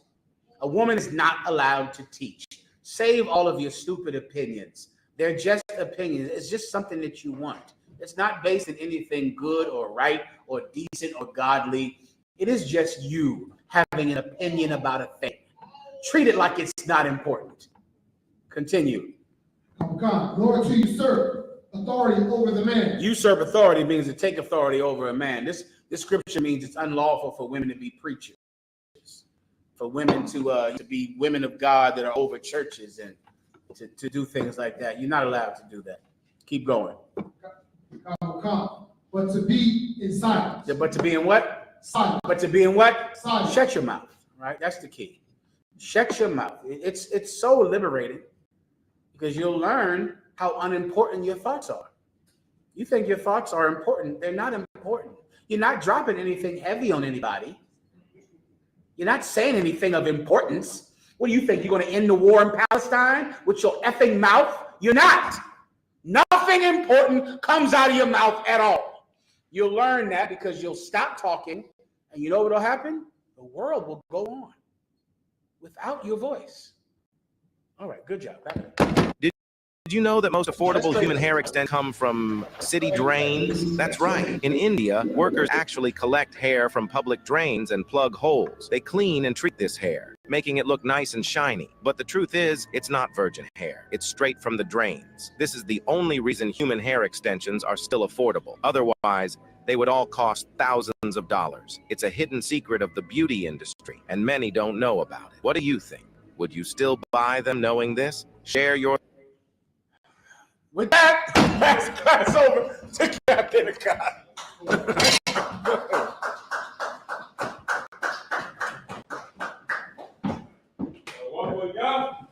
A woman is not allowed to teach. Save all of your stupid opinions. They're just opinions. It's just something that you want. It's not based on anything good or right or decent or godly. It is just you having an opinion about a thing. Treat it like it's not important. Continue. Nor to usurp authority over the man. Usurp authority means to take authority over a man. This scripture means it's unlawful for women to be preachers, for women to be women of God that are over churches and to do things like that. You're not allowed to do that. Keep going. But to be in silence. But to be in what? Silence. But to be in what? Silence. Shut your mouth. Right? That's the key. Shut your mouth. It's so liberating because you'll learn how unimportant your thoughts are. You think your thoughts are important. They're not important. You're not dropping anything heavy on anybody. You're not saying anything of importance. What do you think? You're going to end the war in Palestine with your effing mouth? You're not. Nothing important comes out of your mouth at all. You'll learn that because you'll stop talking, and you know what will happen? The world will go on without your voice. All right, good job. Did you know that most affordable human hair extensions come from city drains? That's right. In India, workers actually collect hair from public drains and plug holes. They clean and treat this hair, making it look nice and shiny. But the truth is, it's not virgin hair. It's straight from the drains. This is the only reason human hair extensions are still affordable. Otherwise, they would all cost thousands of dollars. It's a hidden secret of the beauty industry, and many don't know about it. What do you think? Would you still buy them knowing this? Share your... With that, pass the class over to Captain Scott. What we got?